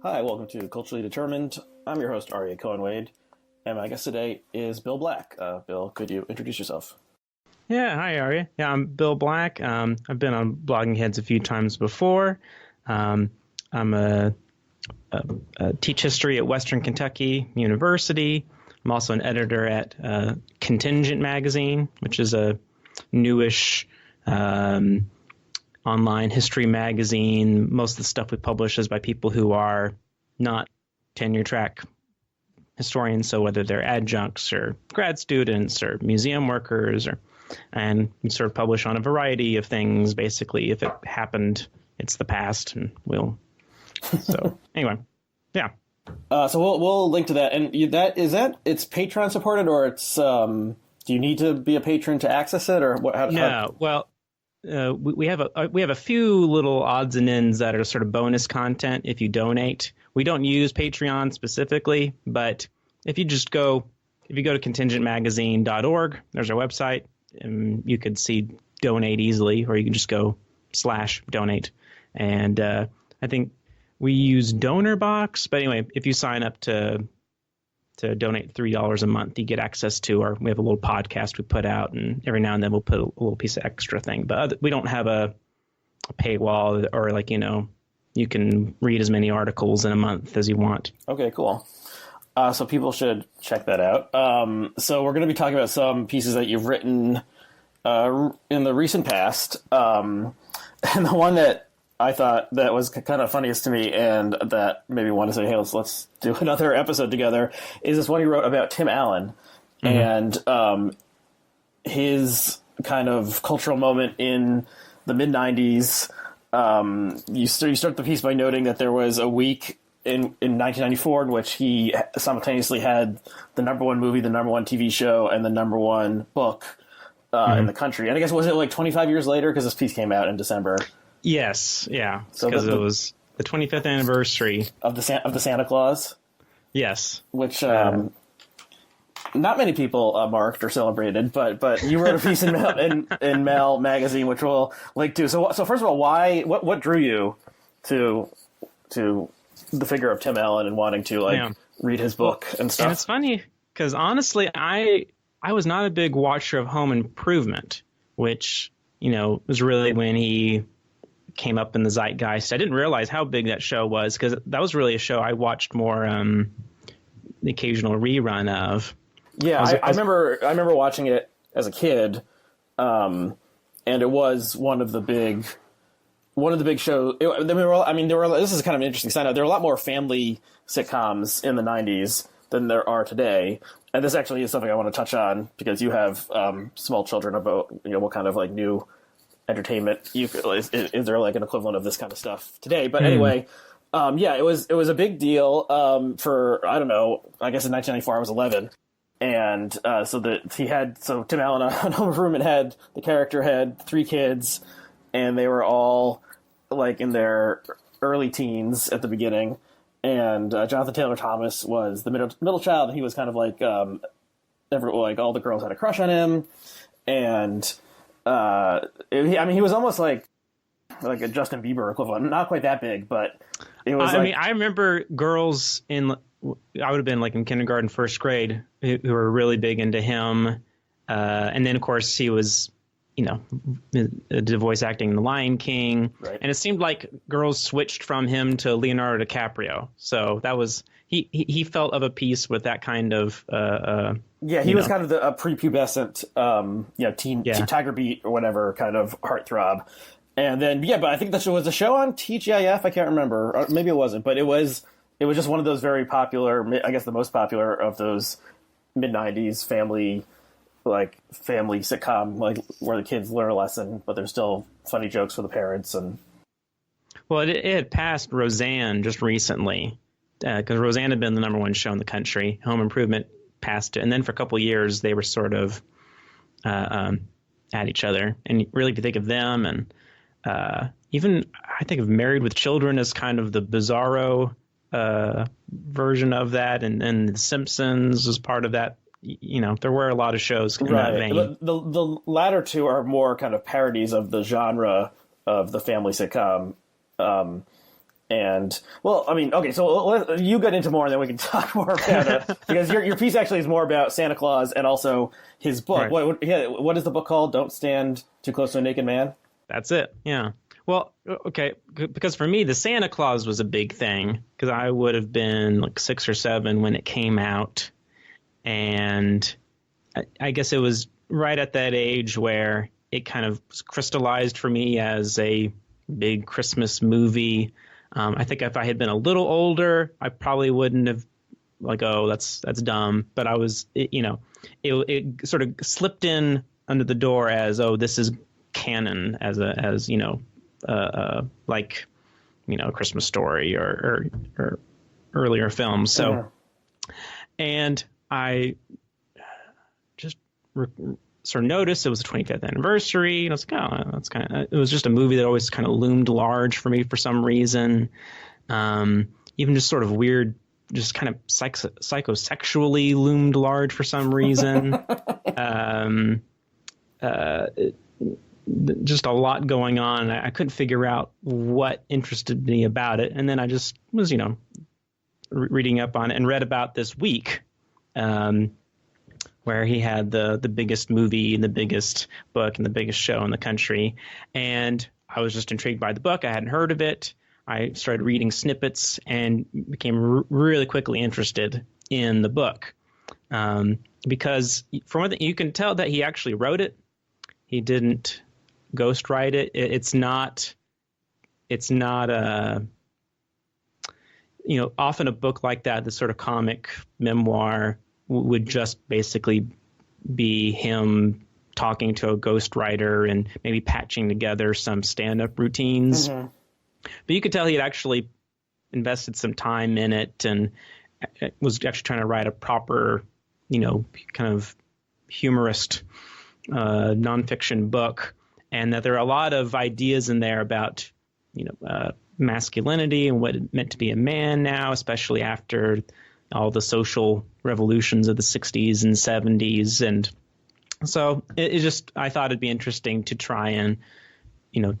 Hi, welcome to Culturally Determined. I'm your host, Aryeh Cohen-Wade, and my guest today is Bill Black. Bill, could you introduce yourself? Yeah, hi, Aryeh. Yeah, I'm Bill Black. I've been on Blogging Heads a few times before. I'm a teach history at Western Kentucky University. I'm also an editor at Contingent magazine, which is a newish online history magazine. Most of the stuff we publish is by people who are not tenure track historians, so whether they're adjuncts or grad students or museum workers, and we sort of publish on a variety of things. Basically, if it happened, it's the past, and so anyway, yeah. So we'll link to that, and it's Patreon supported, or it's do you need to be a patron to access it, or what? Well, we have a few little odds and ends that are sort of bonus content if you donate. We don't use Patreon specifically, but if you go to contingentmagazine.org, there's our website, and you could see donate easily, or you can just go /donate. And I think we use DonorBox, but anyway, if you sign up to donate $3 a month, you get access to we have a little podcast we put out, and every now and then we'll put a little piece of extra thing. But we don't have a paywall, or you can read as many articles in a month as you want. Okay, cool. So people should check that out. So we're going to be talking about some pieces that you've written in the recent past. And the one that I thought that was kind of funniest to me, and that made me want to say, hey, let's do another episode together, is this one you wrote about Tim Allen and his kind of cultural moment in the mid-90s. You start the piece by noting that there was a week in 1994 in which he simultaneously had the number one movie, the number one TV show, and the number one book in the country. And I guess, was it like 25 years later? Because this piece came out in December. Yes, yeah, because it was the 25th anniversary of the Santa Claus. Yes, which not many people marked or celebrated, but you wrote a piece in Mail magazine, which we'll link to. So first of all, what drew you to the figure of Tim Allen and wanting to read his book and stuff? And it's funny because honestly, I was not a big watcher of Home Improvement, which was really when he came up in the zeitgeist. I didn't realize how big that show was, because that was really a show I watched more the occasional rerun of. Yeah, I remember watching it as a kid, and it was one of the big shows. This is kind of an interesting side note. There were a lot more family sitcoms in the 90s than there are today, and this actually is something I want to touch on because you have small children. About what kind of new entertainment is there an equivalent of this kind of stuff today? But anyway, it was a big deal for, I don't know, I guess in 1994 I was 11, and so Tim Allen on Home Improvement the character had 3 kids, and they were all in their early teens at the beginning, and Jonathan Taylor Thomas was the middle child, and he was kind of all the girls had a crush on him, and he was almost like a Justin Bieber equivalent. Not quite that big, but it was. I remember girls I would have been in kindergarten, first grade, who were really big into him. And then, of course, he was, the voice acting in The Lion King. Right. And it seemed like girls switched from him to Leonardo DiCaprio. So that was, he felt of a piece with that kind of, he was kind of a prepubescent, teen Tiger Beat or whatever kind of heartthrob. And then, but I think that was a show on TGIF. I can't remember. Or maybe it wasn't, but it was just one of those very popular, I guess the most popular of those mid-90s family sitcom, where the kids learn a lesson, but there's still funny jokes for the parents. And well, it had passed Roseanne just recently, because Roseanne had been the number one show in the country. Home Improvement passed it, and then for a couple of years they were sort of at each other. And really, if you think of them, and even I think of Married with Children as kind of the bizarro version of that, and The Simpsons was part of that. There were a lot of shows in that vein. The latter two are more kind of parodies of the genre of the family sitcom. And well, I mean, okay, so you get into more, and then we can talk more about it, because your piece actually is more about Santa Claus and also his book. Right. What is the book called? Don't Stand Too Close to a Naked Man. That's it. Yeah. Well, okay, because for me, the Santa Claus was a big thing, because I would have been like 6 or 7 when it came out. And I guess it was right at that age where it kind of crystallized for me as a big Christmas movie. I think if I had been a little older, I probably wouldn't have like, oh, that's dumb. But I was, it sort of slipped in under the door as, oh, this is canon as like, A Christmas Story or earlier films. So, and I just sort of noticed it was the 25th anniversary, and I was like, oh, that's kind of. It was just a movie that always kind of loomed large for me for some reason. Even just sort of weird, just kind of psychosexually loomed large for some reason. Just a lot going on. I couldn't figure out what interested me about it, and then I just was, reading up on it and read about this week. Where he had the biggest movie and the biggest book and the biggest show in the country. And I was just intrigued by the book. I hadn't heard of it. I started reading snippets and became really quickly interested in the book. Because from what you can tell that he actually wrote it. He didn't ghostwrite it. It's not often a book like that, this sort of comic memoir, would just basically be him talking to a ghostwriter and maybe patching together some stand-up routines. Mm-hmm. But you could tell he had actually invested some time in it and was actually trying to write a proper, kind of humorist nonfiction book, and that there are a lot of ideas in there about, masculinity and what it meant to be a man now, especially after all the social revolutions of the 60s and 70s. And so it just, I thought it'd be interesting to try and,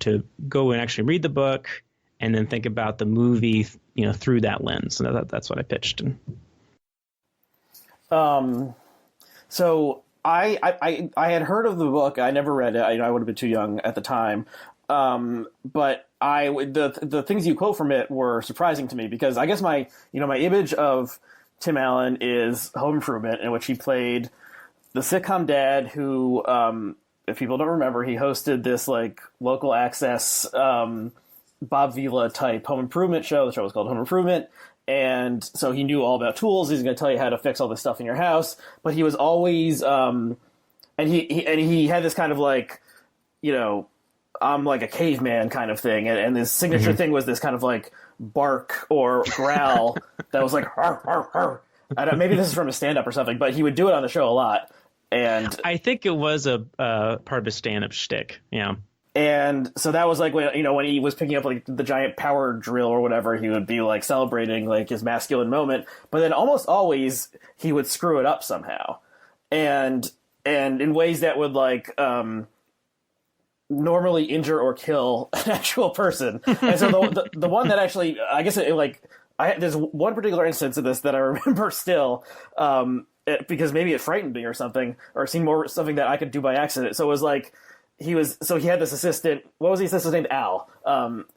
to go and actually read the book and then think about the movie, through that lens. So that's what I pitched. So I had heard of the book. I never read it. I would have been too young at the time. But the things you quote from it were surprising to me, because I guess my image of Tim Allen is Home Improvement, in which he played the sitcom dad who, if people don't remember, he hosted this like local access Bob Vila type Home Improvement show. The show was called Home Improvement. And so he knew all about tools. He's going to tell you how to fix all this stuff in your house. But he was always, and he had this kind of like, I'm like a caveman kind of thing. And his signature thing was this kind of like bark or growl that was like, "Arr, arr, arr." Maybe this is from a stand-up or something, but he would do it on the show a lot. And I think it was a part of his stand-up shtick. Yeah. And so that was like when he was picking up like the giant power drill or whatever, he would be like celebrating like his masculine moment. But then almost always he would screw it up somehow, and in ways that would like normally injure or kill an actual person. And so the one that actually, I guess there's one particular instance of this that I remember still, because maybe it frightened me or something, or seemed more something that I could do by accident. So it was like, he had this assistant, what was the assistant's name? Al,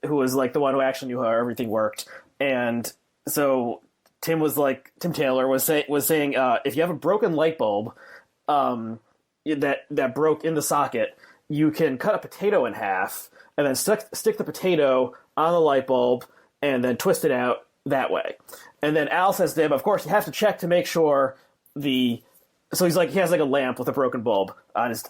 who was like the one who actually knew how everything worked. And so Tim Taylor was saying, if you have a broken light bulb, that broke in the socket, you can cut a potato in half and then stick the potato on the light bulb and then twist it out that way. And then Al says to him, of course, you have to check to make sure so he's like, he has like a lamp with a broken bulb on his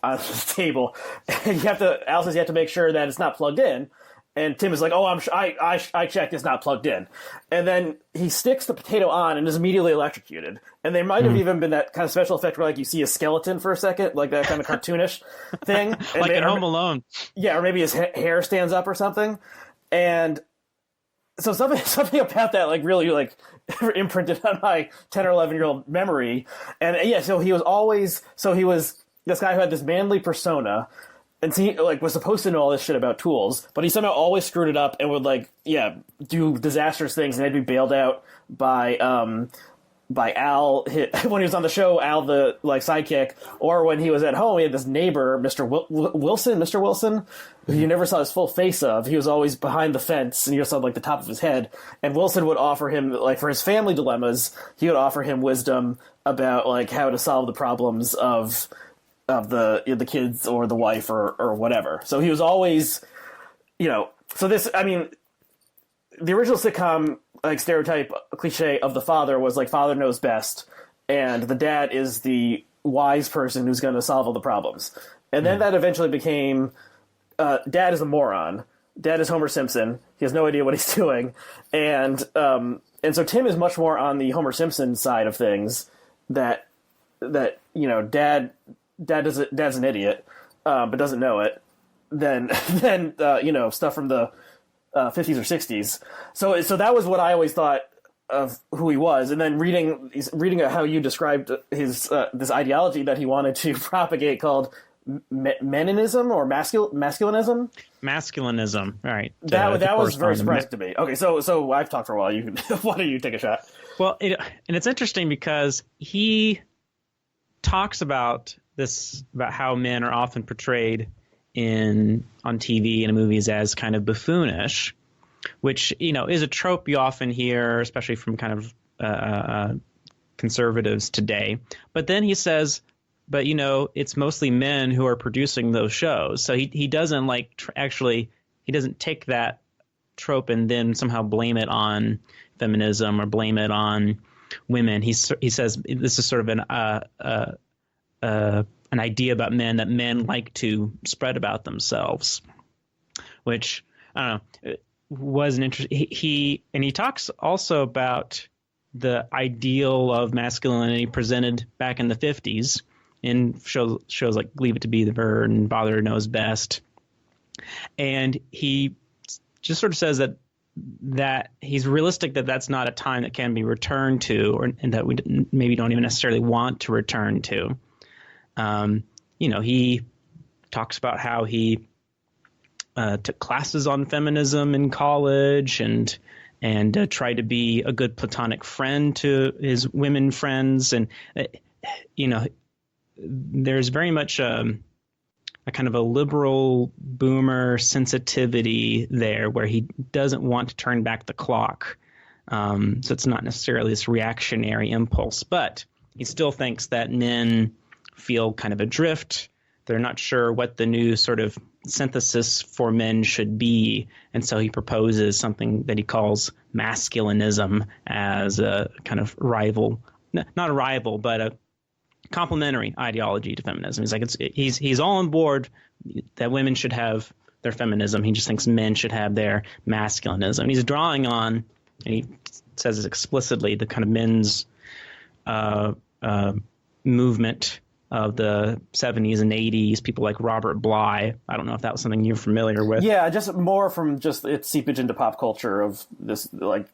table. And Al says you have to make sure that it's not plugged in. And Tim is like, oh, I checked, it's not plugged in. And then he sticks the potato on and is immediately electrocuted. And there might have even been that kind of special effect where like you see a skeleton for a second, like that kind of cartoonish thing. Like in Home Alone. Yeah, or maybe his hair stands up or something. And so something about that like really like imprinted on my 10 or 11-year-old memory. And yeah, so he was this guy who had this manly persona. and he like was supposed to know all this shit about tools, but he somehow always screwed it up and would like do disastrous things, and they'd be bailed out by Al when he was on the show, Al the like sidekick, or when he was at home, he had this neighbor, Mr. Wilson, who you never saw his full face of. He was always behind the fence, and you just saw like the top of his head. And Wilson would offer him like for his family dilemmas, he would offer him wisdom about like how to solve the problems of the kids or the wife or whatever. So he was always, so this, I mean, the original sitcom like stereotype cliche of the father was like father knows best, and the dad is the wise person who's going to solve all the problems. And then that eventually became dad is a moron. Dad is Homer Simpson. He has no idea what he's doing. And so Tim is much more on the Homer Simpson side of things, that dad's an idiot, but doesn't know it. Then stuff from the 50s or 60s. So that was what I always thought of who he was. And then reading how you described his this ideology that he wanted to propagate called meninism or masculinism. Masculinism, right? That was very surprising to me. Okay, so I've talked for a while. Why don't you take a shot? Well, and it's interesting because he talks about how men are often portrayed on TV and movies as kind of buffoonish, which is a trope you often hear, especially from kind of conservatives today. But then he says, but it's mostly men who are producing those shows. So he doesn't he doesn't take that trope and then somehow blame it on feminism or blame it on women. He says this is sort of an idea about men that men like to spread about themselves, which I don't know was an interest. He talks also about the ideal of masculinity presented back in the 50s in shows like Leave It to Beaver and Father Knows Best, and he just sort of says that he's realistic that that's not a time that can be returned to, and that we maybe don't even necessarily want to return to. He talks about how he took classes on feminism in college and tried to be a good platonic friend to his women friends. And, there's very much a kind of a liberal boomer sensitivity there where he doesn't want to turn back the clock. So it's not necessarily this reactionary impulse, but he still thinks that men feel kind of adrift. They're not sure what the new sort of synthesis for men should be. And so he proposes something that he calls masculinism as a kind of rival, not a rival, but a complementary ideology to feminism. He's like, he's all on board that women should have their feminism. He just thinks men should have their masculinism. And he's drawing on, and he says this explicitly, the kind of men's movement of the 70s and 80s, people like Robert Bly. I don't know if that was something you're familiar with. Yeah, just more from just its seepage into pop culture of this like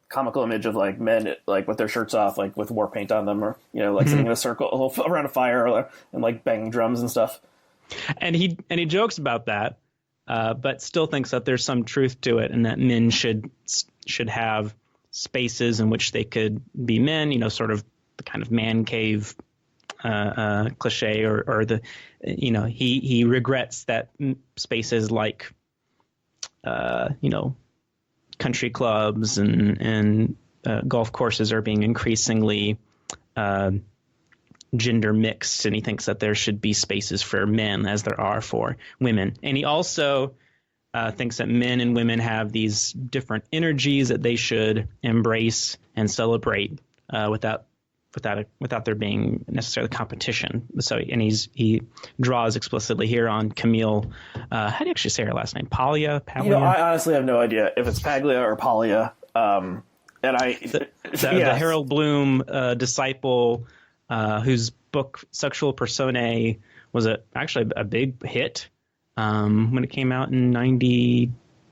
comical image of like men like with their shirts off, like with war paint on them, or like sitting in a circle around a fire and like banging drums and stuff. And he jokes about that, but still thinks that there's some truth to it, and that men should have spaces in which they could be men. Sort of the kind of man cave cliche, or the he regrets that spaces like country clubs and golf courses are being increasingly gender mixed, and he thinks that there should be spaces for men as there are for women. And he also thinks that men and women have these different energies that they should embrace and celebrate without there being necessarily competition. So, and he draws explicitly here on Camille. How do you actually say her last name? Paglia? I honestly have no idea if it's Paglia or Paglia. The Harold Bloom disciple, whose book Sexual Personae was actually a big hit when it came out in the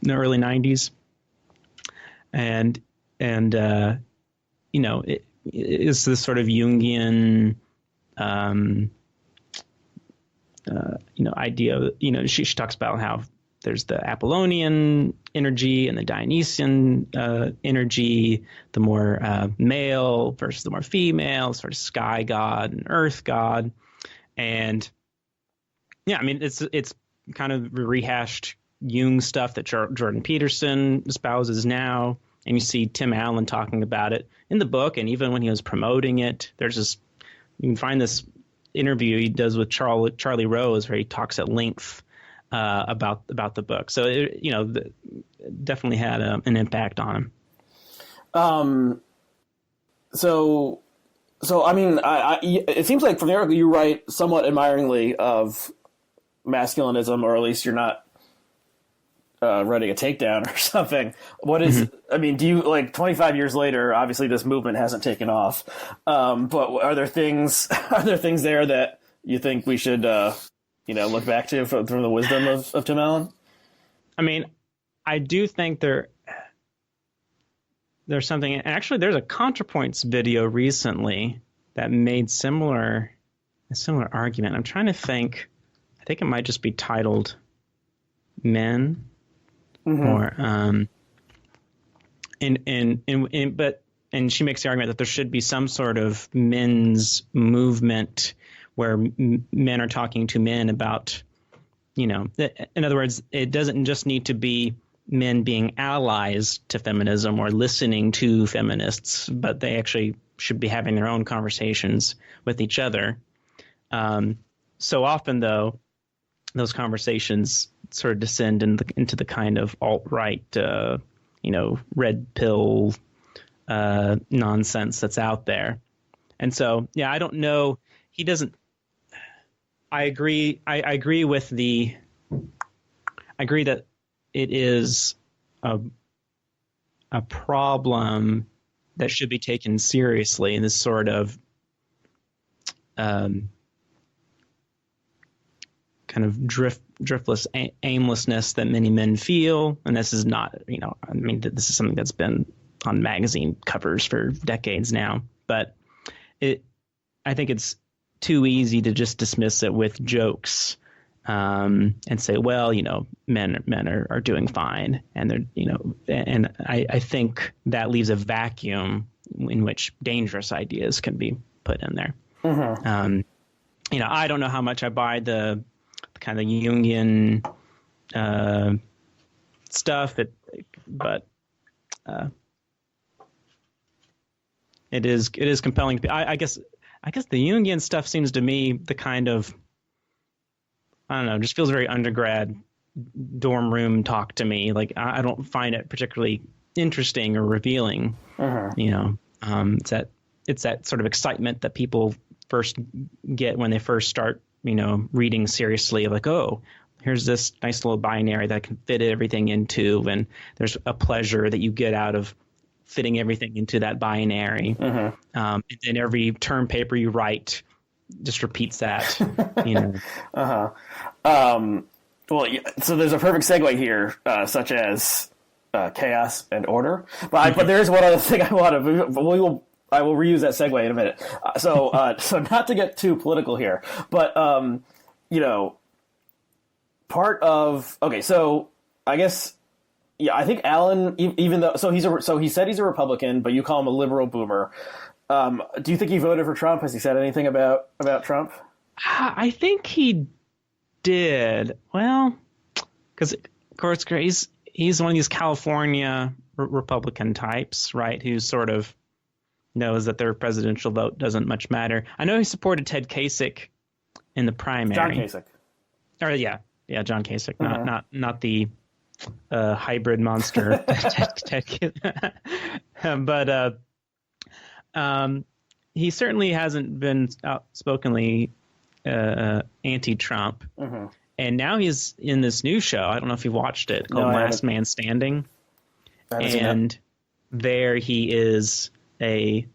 early 90s, and is this sort of Jungian idea. She talks about how there's the Apollonian energy and the Dionysian energy, the more male versus the more female, sort of sky god and earth god. And yeah, I mean, it's kind of rehashed Jung stuff that Jordan Peterson espouses now. And you see Tim Allen talking about it in the book. And even when he was promoting it, you can find this interview he does with Charlie Rose where he talks at length about the book. So it, definitely had an impact on him. So I mean, it seems like from the article you write somewhat admiringly of masculinism, or at least you're not writing a takedown or something. What is? I mean, do you 25 years later? Obviously, this movement hasn't taken off. But are there things there that you think we should look back to from the wisdom of Tim Allen? I mean, I do think there's something. And actually, there's a ContraPoints video recently that made a similar argument. I'm trying to think. I think it might just be titled "Men," or and she makes the argument that there should be some sort of men's movement where men are talking to men about, in other words, it doesn't just need to be men being allies to feminism or listening to feminists, but they actually should be having their own conversations with each other. So often, though, those conversations sort of descend into the kind of alt-right, red pill nonsense that's out there. And so, yeah, I don't know. He doesn't. I agree. I agree that it is a problem that should be taken seriously in this sort of kind of driftless aimlessness that many men feel. And this is not, this is something that's been on magazine covers for decades now. But I think it's too easy to just dismiss it with jokes and say, well, men are doing fine, and they're, and I think that leaves a vacuum in which dangerous ideas can be put in there. I don't know how much I buy the kind of Jungian stuff, but it is compelling. I guess the Jungian stuff seems to me the kind of, I don't know, just feels very undergrad dorm room talk to me. Like I don't find it particularly interesting or revealing. It's that sort of excitement that people first get when they first start, reading seriously, like, oh, here's this nice little binary that I can fit everything into, and there's a pleasure that you get out of fitting everything into that binary. And then every term paper you write just repeats that. Well, so there's a perfect segue here, such as chaos and order. But there's one other thing I want to. I will reuse that segue in a minute. So not to get too political here, but part of so I guess. Yeah, I think Allen, even though he said he's a Republican, but you call him a liberal boomer. Do you think he voted for Trump? Has he said anything about Trump? I think he did. Well, because of course he's one of these California Republican types, right? Who sort of knows that their presidential vote doesn't much matter. I know he supported Ted Kasich in the primary. John Kasich. Or yeah, John Kasich, not the hybrid monster. But he certainly hasn't been outspokenly anti-Trump. And now he's in this new show. I don't know if you watched it, called Last Man Standing. And there he is the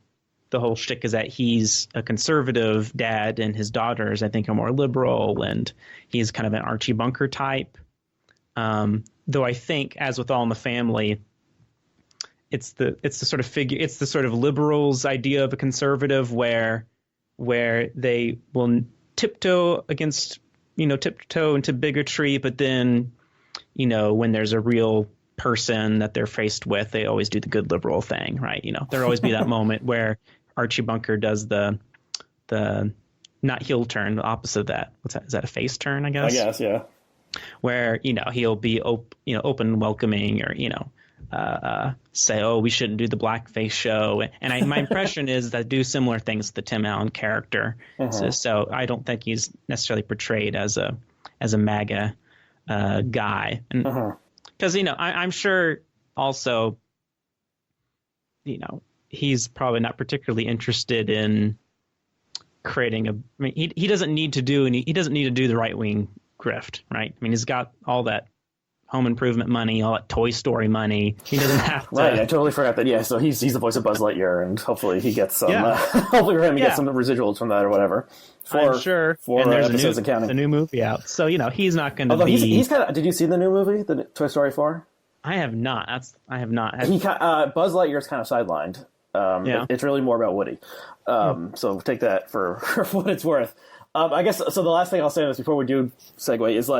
whole shtick is that he's a conservative dad and his daughters, I think, are more liberal, and he's kind of an Archie Bunker type. Though I think, as with All in the Family, it's the sort of figure, it's the sort of liberals' idea of a conservative where they will tiptoe against tiptoe into bigotry, but then, when there's a real person that they're faced with, they always do the good liberal thing, right? There'll always be that moment where Archie Bunker does the not heel turn, the opposite of that. What's that? Is that a face turn, I guess? I guess, yeah. Where, he'll be open and welcoming, or, say, oh, we shouldn't do the blackface show. And my impression is that do similar things to the Tim Allen character. So I don't think he's necessarily portrayed as a MAGA guy. And because, I'm sure also, he's probably not particularly interested in creating he doesn't need to do the right wing grift, right? I mean, he's got all that home improvement money, all that Toy Story money. He doesn't have to. Right, I totally forgot that. Yeah, so he's the voice of Buzz Lightyear, and hopefully he gets some. Hopefully for him, he gets some residuals from that or whatever. I'm sure. And there's a new movie out, so he's not going to. Although he's kind of. Did you see the new movie, the Toy Story 4? I have not. I have not. Buzz Lightyear is kind of sidelined. It's really more about Woody. So take that for what it's worth. I guess so. The last thing I'll say on this before we do segue is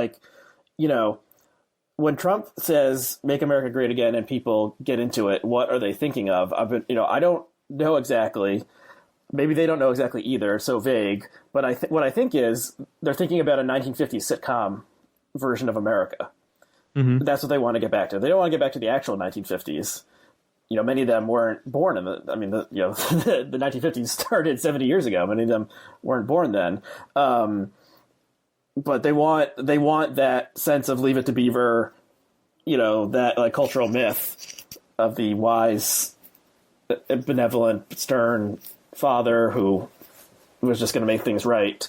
when Trump says "Make America Great Again" and people get into it, what are they thinking of? I don't know exactly. Maybe they don't know exactly either. So vague. But what I think is they're thinking about a 1950s sitcom version of America. That's what they want to get back to. They don't want to get back to the actual 1950s. Many of them weren't born in the 1950s started 70 years ago. Many of them weren't born then. But they want that sense of Leave It to Beaver, that cultural myth of the wise, benevolent, stern father who was just going to make things right.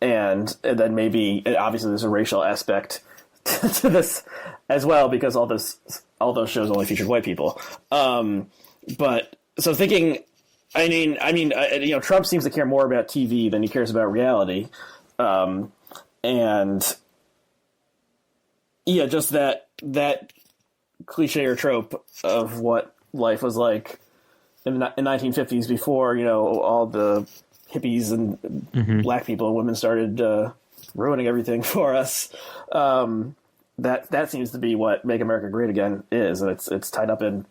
And then maybe, obviously there's a racial aspect to this as well, because all those shows only featured white people. But so thinking, Trump seems to care more about TV than he cares about reality. And yeah, just that cliche or trope of what life was like in the 1950s before, all the hippies and black people and women started ruining everything for us. That seems to be what Make America Great Again is, and it's tied up in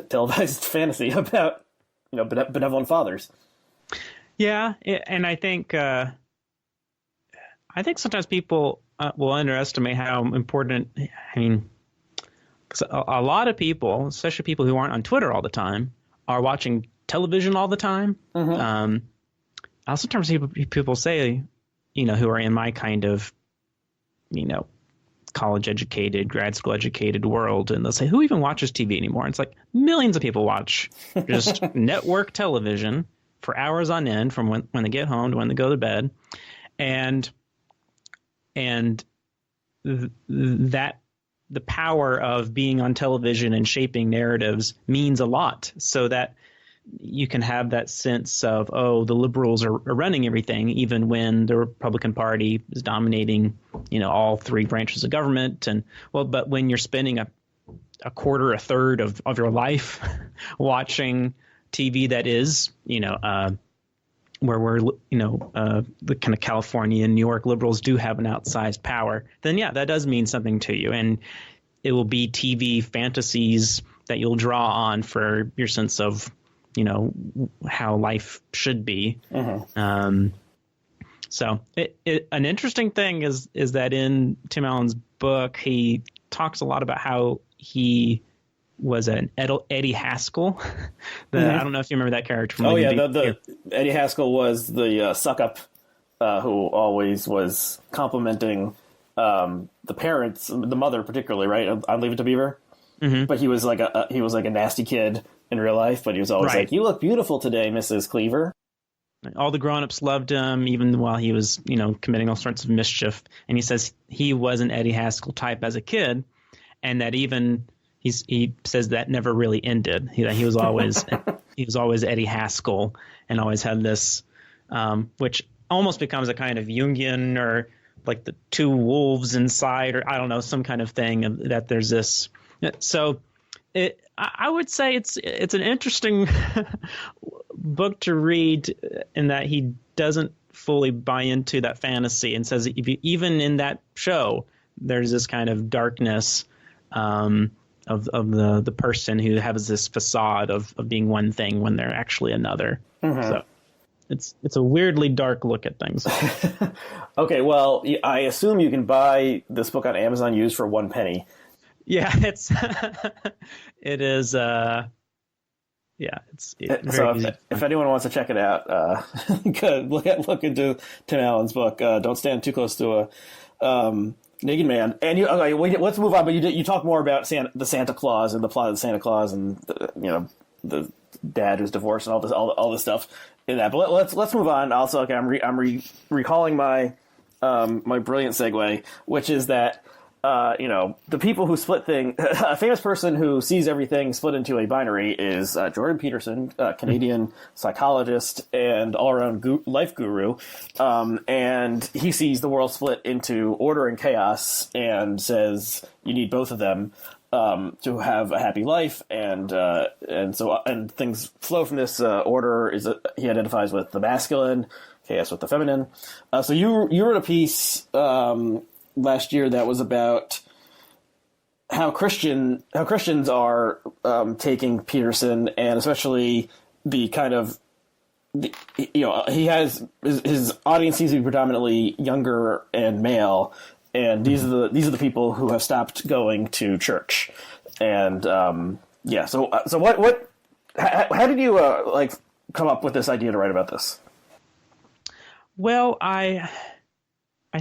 televised fantasy about benevolent fathers. Yeah, and I think sometimes people will underestimate how important. I mean, 'cause a lot of people, especially people who aren't on Twitter all the time, are watching television all the time. I'll sometimes hear people say, who are in my kind of, college educated, grad school educated world, and they'll say, who even watches TV anymore? And it's like millions of people watch just network television for hours on end from when they get home to when they go to bed. And that the power of being on television and shaping narratives means a lot, so that you can have that sense of, oh, the liberals are running everything, even when the Republican Party is dominating, all three branches of government. And but when you're spending a quarter, a third of your life watching TV that is, where we're, the kind of California and New York liberals do have an outsized power, then yeah, that does mean something to you. And it will be TV fantasies that you'll draw on for your sense of, how life should be. So an interesting thing is that in Tim Allen's book, he talks a lot about how he was an Eddie Haskell. I don't know if you remember that character from the Eddie Haskell was the suck-up who always was complimenting the parents, the mother particularly, right? On Leave It to Beaver. But he was like a nasty kid in real life, but he was always like, "You look beautiful today, Mrs. Cleaver." All the grown-ups loved him, even while he was, committing all sorts of mischief. And he says he was an Eddie Haskell type as a kid, and that even he says that never really ended. He was always Eddie Haskell, and always had this, which almost becomes a kind of Jungian, or like the two wolves inside, or I don't know, some kind of thing that there's this. So I would say it's an interesting book to read, in that he doesn't fully buy into that fantasy, and says even in that show, there's this kind of darkness of the person who has this facade of being one thing when they're actually another. So it's a weirdly dark look at things. Okay, well, I assume you can buy this book on Amazon used for 1 penny. Yeah, it is. It's so very easy. if anyone wants to check it out, good. Look into Tim Allen's book. Don't stand too close to a naked man. And let's move on. But you talk more about the Santa Claus and the plot of the Santa Claus, and the dad who's divorced and all this stuff in that. But let's move on. Also, okay, I'm recalling my my brilliant segue, which is that. The people who split things, a famous person who sees everything split into a binary is Jordan Peterson, a Canadian psychologist and all-around life guru. And he sees the world split into order and chaos and says you need both of them to have a happy life. And things flow from this order. He identifies with the masculine, chaos with the feminine. So you wrote a piece last year that was about how Christians are taking Peterson, and especially the kind of he has his audience seems to be predominantly younger and male, and these are the people who have stopped going to church, and so what how did you come up with this idea to write about this? Well, I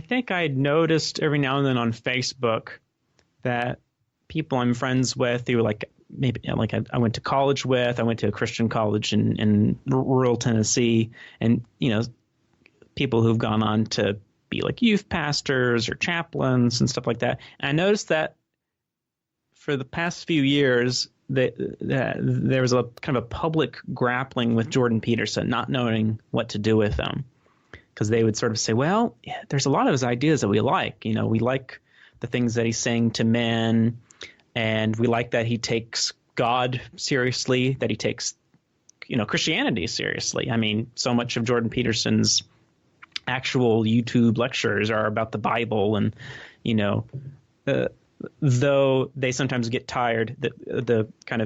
think I noticed every now and then on Facebook that people I'm friends with, who were I went to college with, I went to a Christian college in rural Tennessee, and people who've gone on to be like youth pastors or chaplains and stuff like that. And I noticed that for the past few years that there was a kind of a public grappling with Jordan Peterson, not knowing what to do with him. Because they would sort of say, well, there's a lot of his ideas that we like. We like the things that he's saying to men, and we like that he takes God seriously, that he takes, Christianity seriously. I mean, so much of Jordan Peterson's actual YouTube lectures are about the Bible, and, though they sometimes get tired, the kind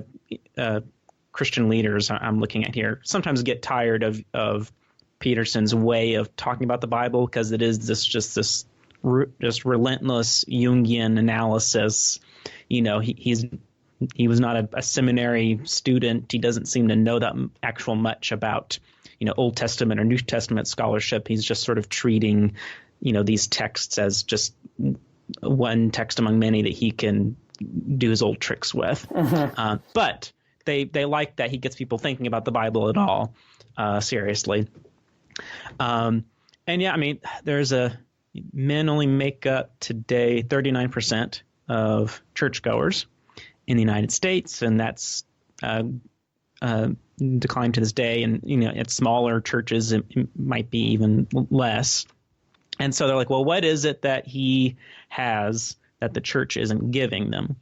of Christian leaders I'm looking at here sometimes get tired of Peterson's way of talking about the Bible, because it is this relentless Jungian analysis. He was not a seminary student. He doesn't seem to know that actual much about Old Testament or New Testament scholarship. He's just sort of treating these texts as just one text among many that he can do his old tricks with. But they like that he gets people thinking about the Bible at all seriously. Men only make up today 39% of churchgoers in the United States, and that's declined to this day. And at smaller churches, it might be even less. And so they're like, well, what is it that he has that the church isn't giving them?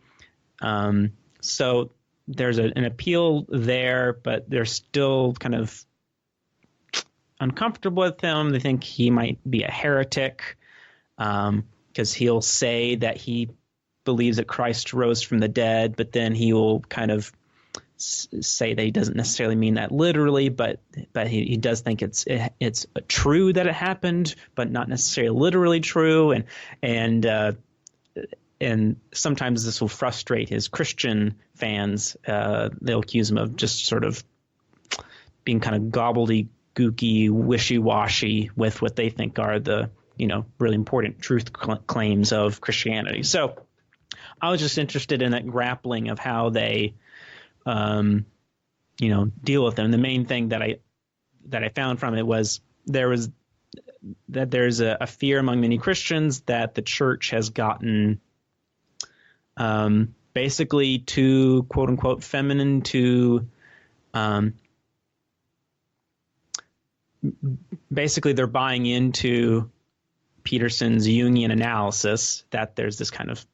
So there's an appeal there, but they're still kind of uncomfortable with him. They think he might be a heretic because he'll say that he believes that Christ rose from the dead, but then he will kind of say that he doesn't necessarily mean that literally, but he does think it's true that it happened, but not necessarily literally true. And sometimes this will frustrate his Christian fans. They'll accuse him of just sort of being kind of gobbledygooky, wishy-washy with what they think are the really important truth claims of Christianity. So I was just interested in that grappling of how they deal with them. The main thing that I found from it was there's a fear among many Christians that the church has gotten basically too, quote unquote, feminine, to basically they're buying into Peterson's Jungian analysis that there's this kind of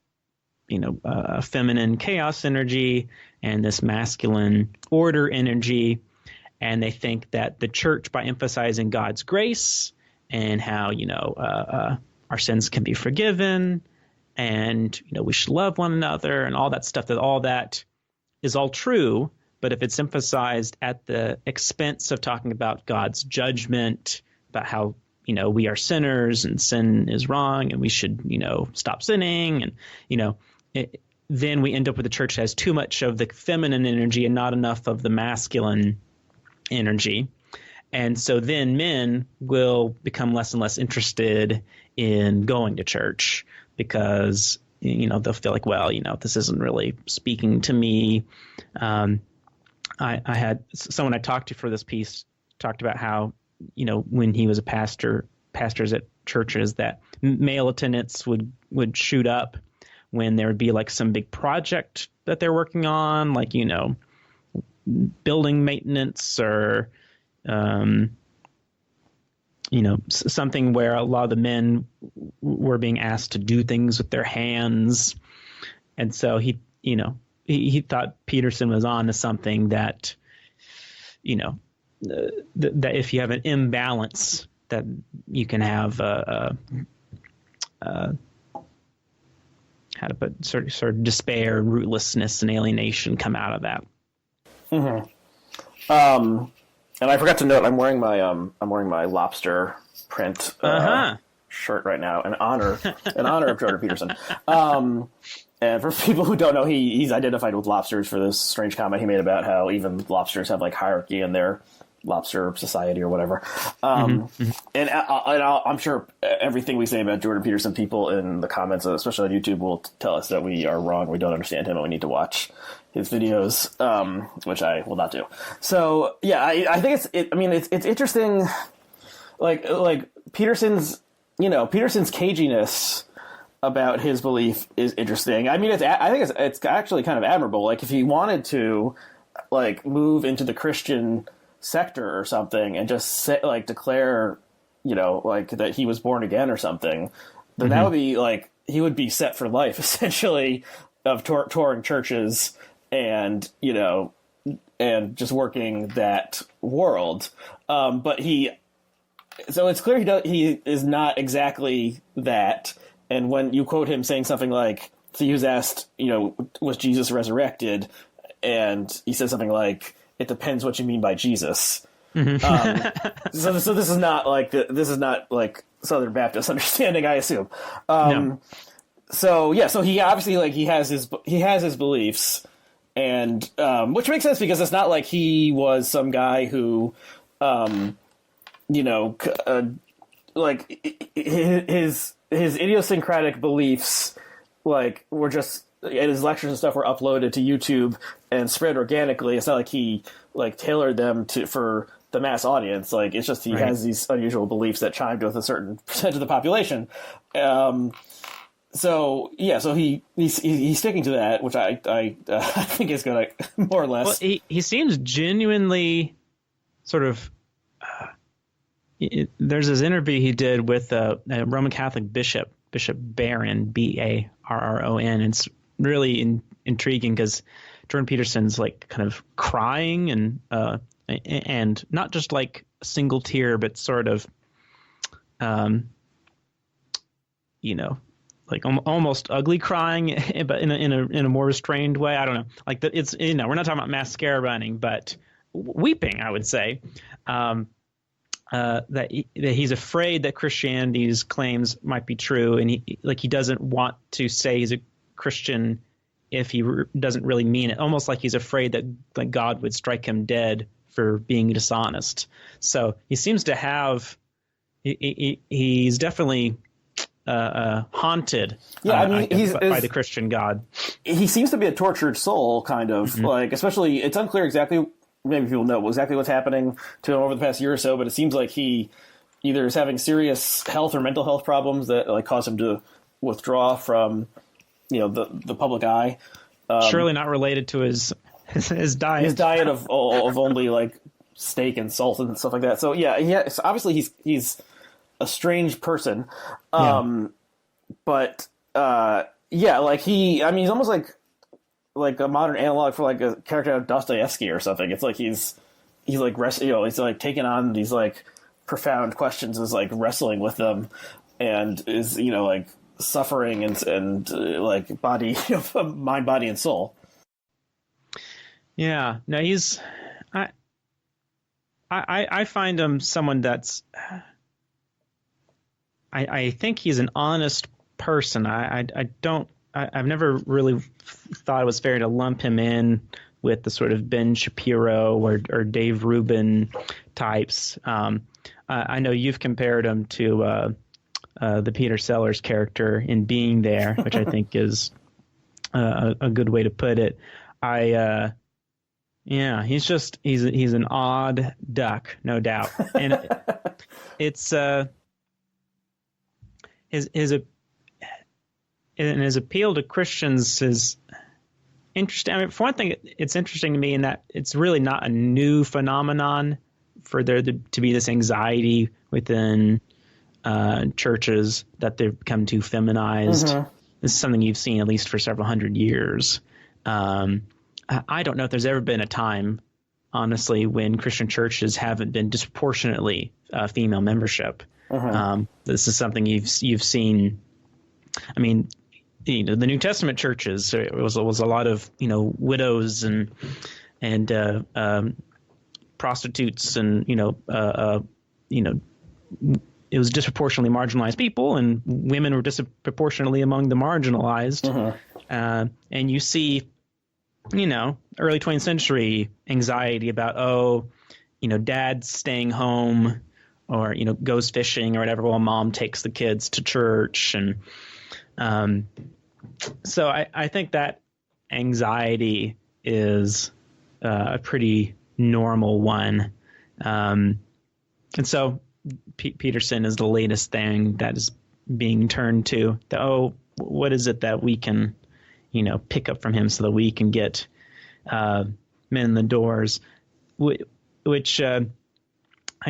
feminine chaos energy and this masculine order energy, and they think that the church, by emphasizing God's grace and how, our sins can be forgiven, and, we should love one another and all that stuff, that all that is all true. But if it's emphasized at the expense of talking about God's judgment, about how, we are sinners and sin is wrong and we should, stop sinning, and, then we end up with a church that has too much of the feminine energy and not enough of the masculine energy. And so then men will become less and less interested in going to church because, they'll feel like, well, this isn't really speaking to me. I had someone I talked to for this piece talked about how, when he was a pastors at churches, that male attendance would shoot up when there would be like some big project that they're working on, like, building maintenance or, something where a lot of the men were being asked to do things with their hands. And so he thought Peterson was on to something that, that if you have an imbalance, that you can have how to put sort of despair, rootlessness, and alienation come out of that. Mm-hmm. And I forgot to note, I'm wearing my lobster print shirt right now in honor of Jordan Peterson. And for people who don't know, he's identified with lobsters for this strange comment he made about how even lobsters have like hierarchy in their lobster society or whatever. And I'm sure everything we say about Jordan Peterson, people in the comments, especially on YouTube, will tell us that we are wrong, we don't understand him, and we need to watch his videos, which I will not do. So yeah, I think it's interesting, like Peterson's caginess about his belief is interesting. I mean, I think it's actually kind of admirable. Like if he wanted to like move into the Christian sector or something and just declare, like that he was born again or something, then that would be like, he would be set for life essentially of touring churches and, and just working that world. But so it's clear he is not exactly that. And when you quote him saying something like, so he was asked, was Jesus resurrected? And he said something like, it depends what you mean by Jesus. Mm-hmm. So this is not like Southern Baptist understanding, I assume. No. So he obviously he has his beliefs, and which makes sense because it's not like he was some guy who, like his idiosyncratic beliefs were just, and his lectures and stuff were uploaded to YouTube and spread organically. It's not like he tailored them for the mass audience. Like it's just he has these unusual beliefs that chimed with a certain percentage of the population. So he's sticking to that, which I think is going to more or less. Well, he seems genuinely sort of. There's this interview he did with a Roman Catholic Bishop Barron, Barron. It's really intriguing because Jordan Peterson's like kind of crying and not just like a single tear, but sort of, like almost ugly crying, but in a more restrained way. I don't know. Like that, it's we're not talking about mascara running, but weeping, I would say. That he's afraid that Christianity's claims might be true, and he doesn't want to say he's a Christian if he doesn't really mean it. Almost like he's afraid that God would strike him dead for being dishonest. So he seems to have he's definitely haunted by the Christian God. He seems to be a tortured soul, kind of especially. It's unclear exactly. Maybe people know exactly what's happening to him over the past year or so, but it seems like he either is having serious health or mental health problems that cause him to withdraw from, the public eye. Surely not related to his diet. His diet of only steak and salt and stuff like that. So yeah, obviously he's a strange person. But he's almost like a modern analog for a character out of Dostoevsky or something. It's like he's taking on these profound questions is like wrestling with them, and is like suffering and like body, mind, body, and soul. Yeah, no, I find him someone that's, I think he's an honest person. I've never really thought it was fair to lump him in with the sort of Ben Shapiro or Dave Rubin types. I know you've compared him to the Peter Sellers character in Being There, which I think is a good way to put it. Yeah, he's an odd duck, no doubt, and it's his appeal to Christians is interesting. I mean, for one thing, it's interesting to me in that it's really not a new phenomenon for there to be this anxiety within churches that they've become too feminized. Mm-hmm. This is something you've seen at least for several hundred years. I don't know if there's ever been a time, honestly, when Christian churches haven't been disproportionately female membership. Uh-huh. This is something you've seen. I mean, the New Testament churches, it was a lot of widows and prostitutes, and it was disproportionately marginalized people, and women were disproportionately among the marginalized. Uh-huh. And you see, early 20th century anxiety about, dad's staying home or, goes fishing or whatever while mom takes the kids to church. And so I think that anxiety is a pretty normal one. And so Peterson is the latest thing that is being turned to. What is it that we can pick up from him so that we can get men in the doors, which I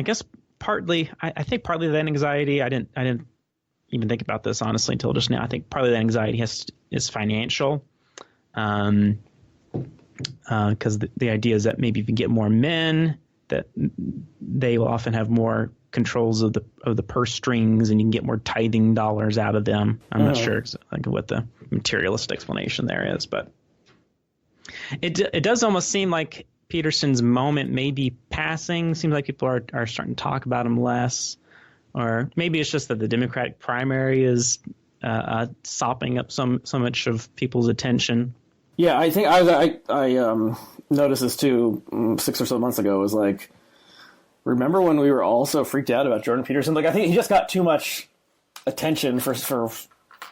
guess partly, I think partly that anxiety, I didn't even think about this honestly until just now. I think partly that anxiety is financial, because the idea is that maybe if you get more men, that they will often have more controls of the purse strings, and you can get more tithing dollars out of them. I'm not sure what the materialist explanation there is, but it does almost seem like Peterson's moment may be passing. Seems like people are starting to talk about him less, or maybe it's just that the Democratic primary is sopping up so much of people's attention. Yeah, I think I noticed this too 6 or so months ago. It was like, remember when we were all so freaked out about Jordan Peterson? Like, I think he just got too much attention for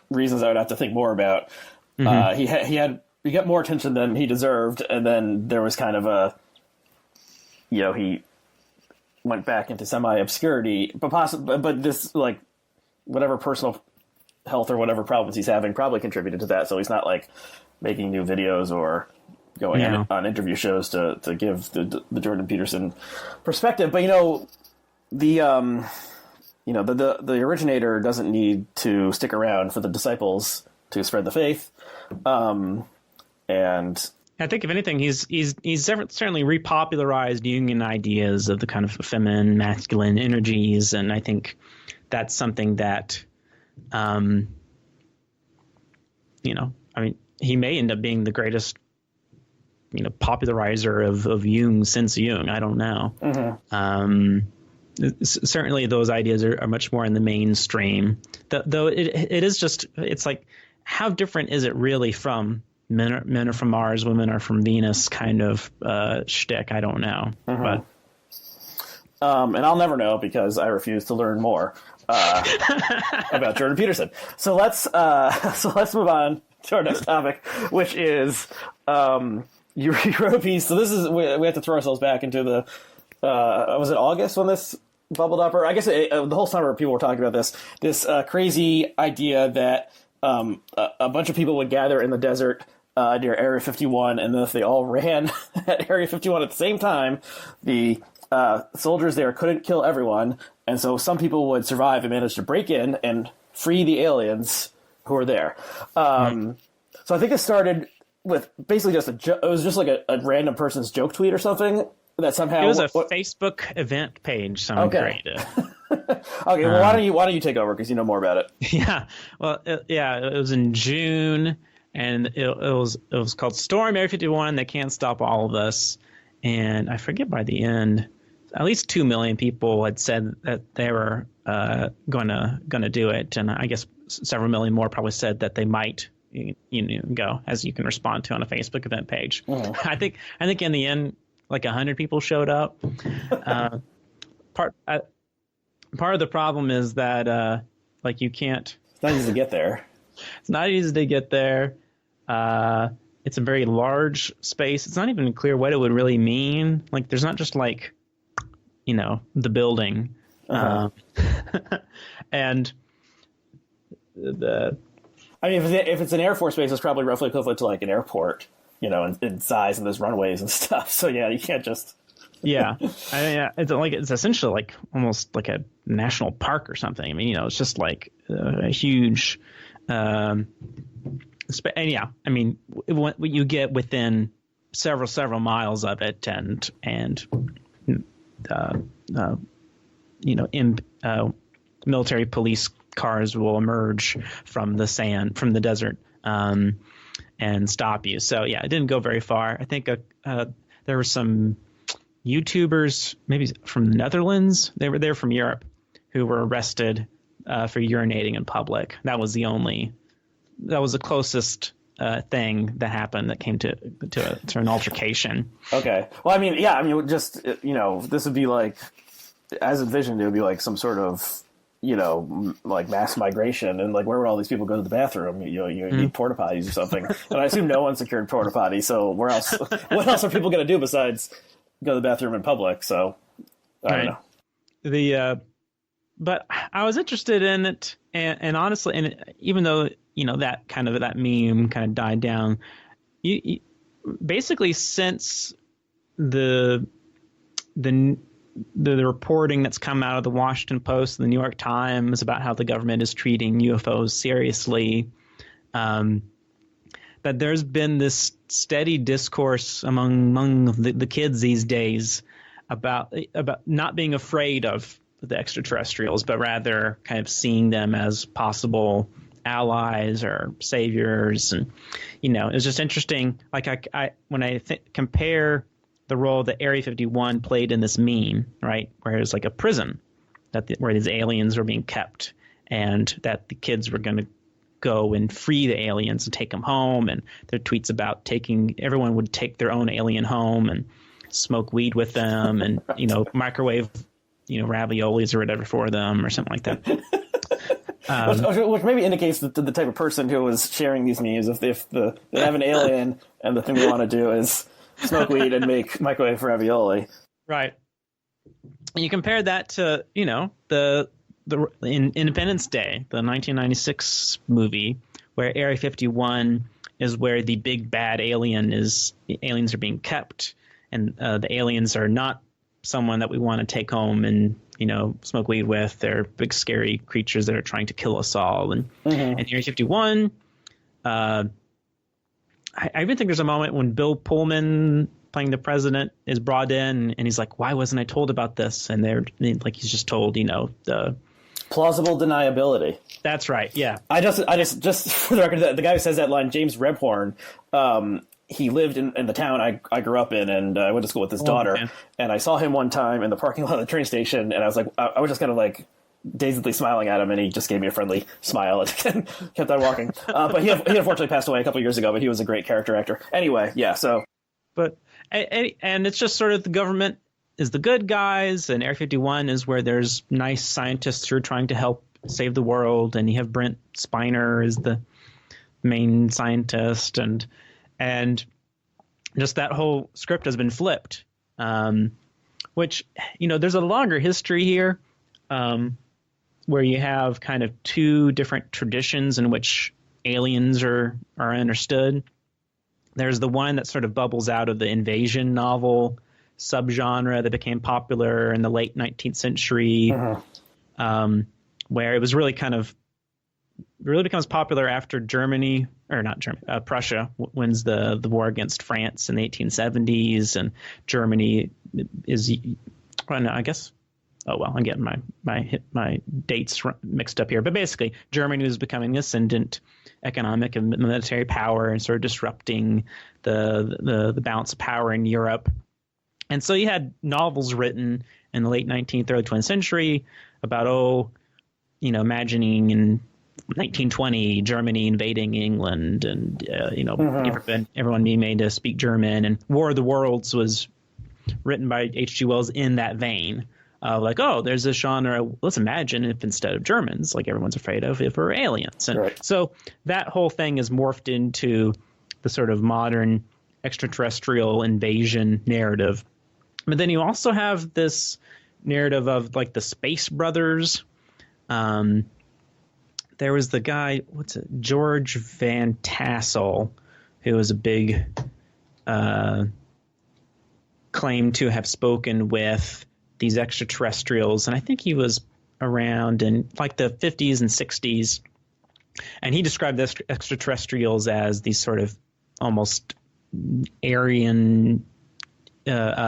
reasons I would have to think more about. Mm-hmm. He got more attention than he deserved, and then there was kind of he went back into semi-obscurity, but this, like, whatever personal health or whatever problems he's having probably contributed to that. So he's not like making new videos or going on interview shows to give the Jordan Peterson perspective. But the originator doesn't need to stick around for the disciples to spread the faith. And I think if anything, he's certainly repopularized Jungian ideas of the kind of feminine, masculine energies, and I think that's something that, he may end up being the greatest, popularizer of Jung since Jung. I don't know. Mm-hmm. Certainly, those ideas are much more in the mainstream. Though it is just, it's like, how different is it really from men are from Mars, women are from Venus kind of shtick? I don't know. Mm-hmm. But and I'll never know because I refuse to learn more about Jordan Peterson. So let's move on to our next topic, which is you wrote a piece. So this is we have to throw ourselves back into the was it August when this bubbled up, or I guess the whole summer people were talking about this crazy idea that a bunch of people would gather in the desert near Area 51, and then if they all ran at Area 51 at the same time, the soldiers there couldn't kill everyone, and so some people would survive and manage to break in and free the aliens who were there. So I think it started with basically just it was just like a random person's joke tweet or something that somehow It was a Facebook event page someone created. Okay, well, why don't you take over because you know more about it? Yeah, well, it was in June, and it was called Storm Area 51. They can't stop all of us, and I forget by the end, at least 2 million people had said that they were gonna do it, and I guess several million more probably said that they might go, as you can respond to on a Facebook event page. Mm-hmm. I think in the end, like 100 people showed up. Part of the problem is that like you can't. It's not easy to get there. It's not easy to get there. It's a very large space. It's not even clear what it would really mean. Like there's not just like, the building, and I mean, if it's an Air Force base, it's probably roughly equivalent to like an airport, in size, and there's runways and stuff. So yeah, you can't just. Yeah, it's essentially like almost like a national park or something. I mean, it's just like a huge. And yeah, I mean, when you get within several miles of it, and military police cars will emerge from the desert, and stop you. So yeah, it didn't go very far. I think there were some YouTubers, maybe from the Netherlands. They were from Europe, who were arrested for urinating in public. That was the closest thing that happened that came to an altercation. Okay. Well, I mean, yeah, I mean, just this would be like, as envisioned, it would be like some sort of like mass migration, and like where would all these people go to the bathroom? You need porta potties or something. And I assume no one secured porta potties. So where else? What else are people going to do besides go to the bathroom in public? So I don't know. But I was interested in it, and honestly, and even though that meme kind of died down, you basically since the reporting that's come out of the Washington Post and the New York Times about how the government is treating UFOs seriously, that there's been this steady discourse among the kids these days about not being afraid of the extraterrestrials, but rather kind of seeing them as possible allies or saviors. And it's just interesting. Like when I compare the role that Area 51 played in this meme, right, where it was like a prison where these aliens were being kept, and that the kids were going to go and free the aliens and take them home, and their tweets about everyone would take their own alien home and smoke weed with them, and microwave raviolis or whatever for them or something like that. Which maybe indicates the type of person who was sharing these memes. If they have an alien and the thing they want to do is smoke weed and make microwave ravioli. Right. You compare that to, the Independence Day, the 1996 movie, where Area 51 is where the big bad aliens are being kept, and the aliens are not someone that we want to take home and smoke weed with. They're big scary creatures that are trying to kill us all. And Area 51, I even think there's a moment when Bill Pullman, playing the president, is brought in, and he's like, "Why wasn't I told about this?" And they're like, he's just told, the plausible deniability. That's right. Yeah. I just for the record, the guy who says that line, James Rebhorn, he lived in the town I grew up in, and I went to school with his daughter. Man. And I saw him one time in the parking lot of the train station, and I was like, I was just kind of like dazedly smiling at him, and he just gave me a friendly smile and kept on walking. But he unfortunately passed away a couple of years ago, but he was a great character actor. Anyway, yeah, so. But, and it's just sort of the government is the good guys, and Area 51 is where there's nice scientists who are trying to help save the world, and you have Brent Spiner as the main scientist, and just that whole script has been flipped, which, there's a longer history here, where you have kind of two different traditions in which aliens are understood. There's the one that sort of bubbles out of the invasion novel subgenre that became popular in the late 19th century, where it was really becomes popular after Prussia wins the war against France in the 1870s, and Germany is, well, no, I guess. Oh well, I'm getting my dates mixed up here. But basically, Germany was becoming ascendant economic and military power and sort of disrupting the balance of power in Europe. And so you had novels written in the late 19th, early 20th century about, imagining in 1920 Germany invading England and, everyone being made to speak German. And War of the Worlds was written by H.G. Wells in that vein. There's a genre. Let's imagine if instead of Germans, like everyone's afraid of, if we're aliens. And right. So that whole thing is morphed into the sort of modern extraterrestrial invasion narrative. But then you also have this narrative of like the Space Brothers. There was the guy, George Van Tassel, who was a big claim to have spoken with these extraterrestrials, and I think he was around in like the 50s and 60s, and he described the extraterrestrials as these sort of almost Aryan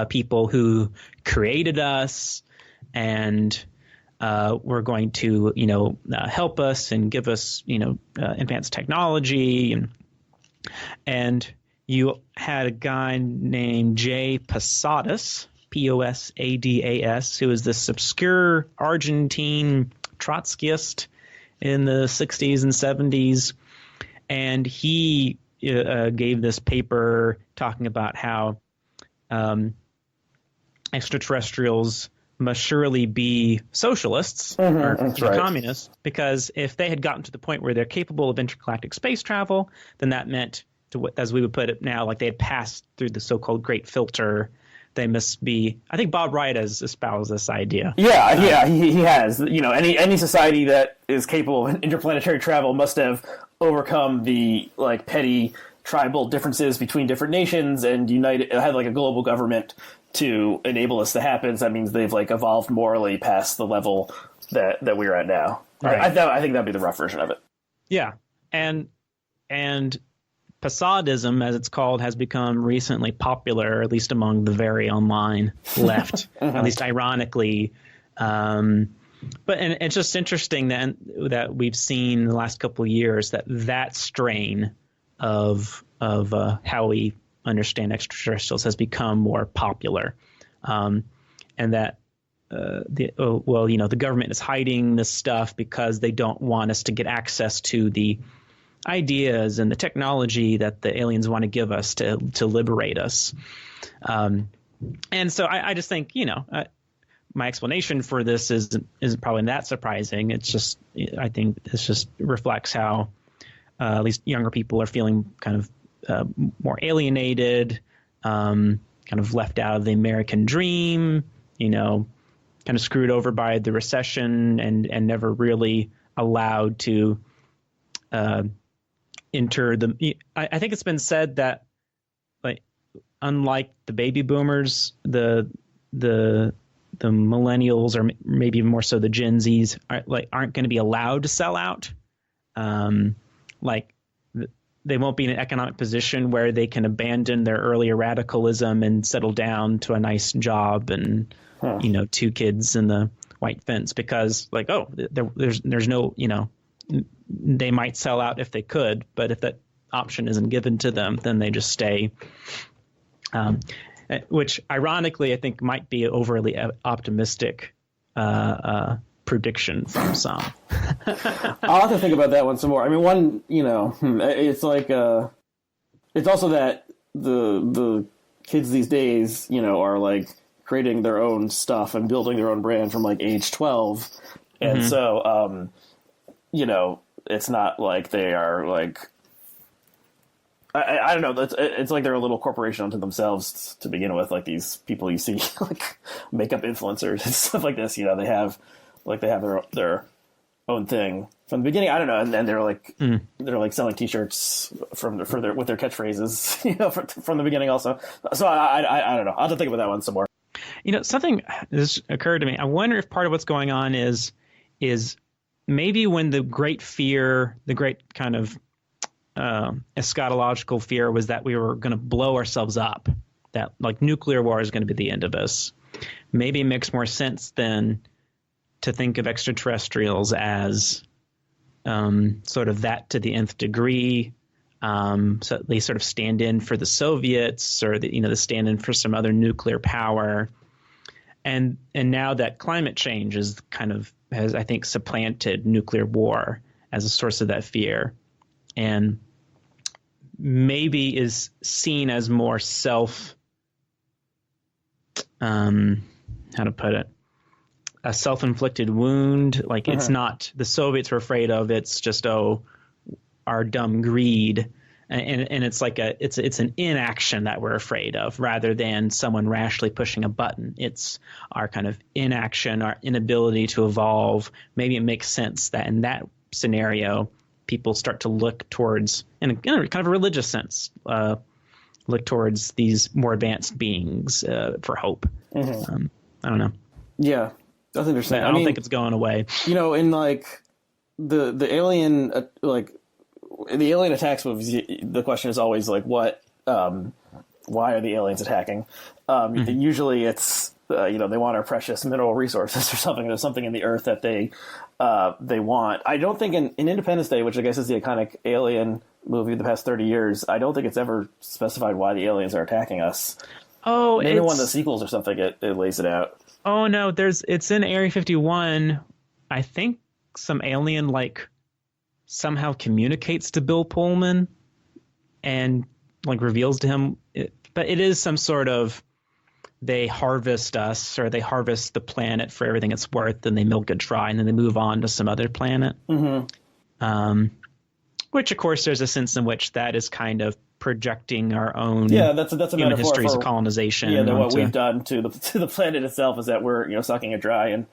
people who created us and were going to help us and give us advanced technology, and you had a guy named J. Posadas, Posadas, who was this obscure Argentine Trotskyist in the 60s and 70s. And he gave this paper talking about how extraterrestrials must surely be socialists or communists, because if they had gotten to the point where they're capable of intergalactic space travel, then that meant, as we would put it now, like they had passed through the so-called Great Filter. They must be. I think Bob Wright has espoused this idea. Yeah, he has. Any society that is capable of interplanetary travel must have overcome the like petty tribal differences between different nations and had like a global government to enable this to happen. So that means they've like evolved morally past the level that we're at now. Right. I think that'd be the rough version of it. Yeah, and Posadism, as it's called, has become recently popular, at least among the very online left, at least ironically. But it's just interesting that we've seen in the last couple of years that strain of how we understand extraterrestrials has become more popular, and that the government is hiding this stuff because they don't want us to get access to the ideas and the technology that the aliens want to give us to liberate us. And so I just think, my explanation for this isn't probably that surprising. It's just, I think this just reflects how at least younger people are feeling kind of more alienated, kind of left out of the American dream, kind of screwed over by the recession and never really allowed to enter the. I think it's been said that, like, unlike the baby boomers, the millennials, or maybe more so the Gen Zs, aren't going to be allowed to sell out. They won't be in an economic position where they can abandon their earlier radicalism and settle down to a nice job and 2 kids in the white fence, because there's no, they might sell out if they could, but if that option isn't given to them, then they just stay. Which ironically, I think might be an overly optimistic prediction from some. I'll have to think about that one some more. I mean, it's like it's also that the kids these days, are like creating their own stuff and building their own brand from like age 12, and so it's not like they are like. I don't know. It's like they're a little corporation unto themselves to begin with. Like these people you see, like makeup influencers and stuff like this. They have their own thing from the beginning. I don't know, and they're like selling T-shirts with their catchphrases, from the beginning also. So I don't know. I'll have to think about that one some more. Something has occurred to me. I wonder if part of what's going on is maybe when the great fear, the great kind of eschatological fear was that we were going to blow ourselves up, that like nuclear war is going to be the end of us. Maybe it makes more sense then to think of extraterrestrials as sort of that to the nth degree. So they sort of stand in for the Soviets, or the stand in for some other nuclear power. And now that climate change has, I think, supplanted nuclear war as a source of that fear, and maybe is seen as more how to put it, a self-inflicted wound. Like it's not the Soviets were afraid of, it's just, our dumb greed. And it's like it's an inaction that we're afraid of rather than someone rashly pushing a button. It's our kind of inaction, our inability to evolve. Maybe it makes sense that in that scenario, people start to look towards, in a kind of a religious sense, look towards these more advanced beings for hope. I don't know. Yeah, that's interesting. I don't think it's going away. In like the alien, in the alien attacks movies, the question is always like, why are the aliens attacking? Usually it's, they want our precious mineral resources or something. There's something in the earth that they want. I don't think in Independence Day, which I guess is the iconic alien movie of the past 30 years, I don't think it's ever specified why the aliens are attacking us. Oh, maybe one of the sequels or something, it lays it out. Oh no, it's in Area 51. I think some alien somehow communicates to Bill Pullman and reveals to him, but it is some sort of, they harvest us, or they harvest the planet for everything it's worth, and they milk it dry, and then they move on to some other planet. Which of course there's a sense in which that is kind of projecting our own that's a human metaphor histories for, of colonization. That what we've done to the planet itself is that we're sucking it dry and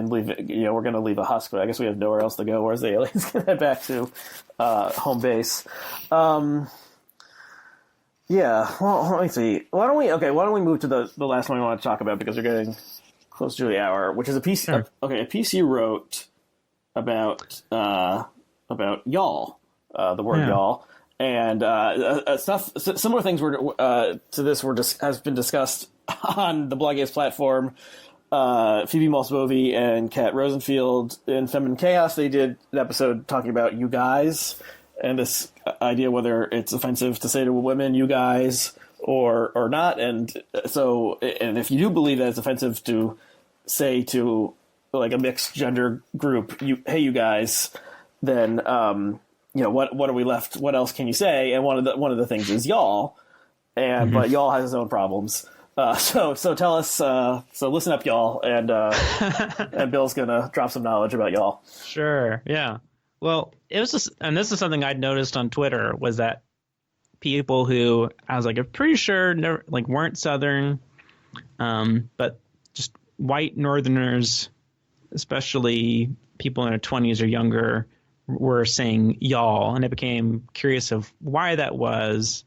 leave it, we're going to leave a husk, but I guess we have nowhere else to go, whereas the aliens can head back to home base. Well, let me see. Why don't we move to the last one we want to talk about, because we're getting close to the hour, which is a piece. Sure. A piece you wrote about y'all, the word y'all, and stuff. Similar things to this has been discussed on the Bloggers platform. Phoebe Malsbovy and Kat Rosenfield in Feminine Chaos, they did an episode talking about you guys and this idea whether it's offensive to say to women you guys or not, and if you do believe that it's offensive to say to a mixed gender group you guys, then what are we left, what else can you say? And one of the things is y'all, and but y'all has its own problems. So tell us. So listen up, y'all, and and Bill's gonna drop some knowledge about y'all. Sure. Yeah. Well, it was just, and this is something I'd noticed on Twitter, was that people who I was I'm pretty sure never, weren't Southern, but just white Northerners, especially people in their 20s or younger, were saying y'all, and I became curious of why that was.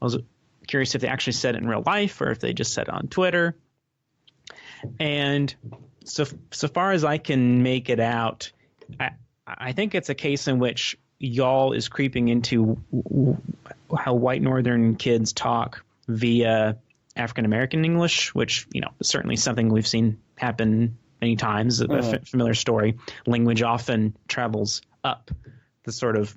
I was curious if they actually said it in real life or if they just said it on Twitter. And so far as I can make it out, I think it's a case in which y'all is creeping into how white Northern kids talk via African-American English, which, is certainly something we've seen happen many times, a familiar story. Language often travels up the sort of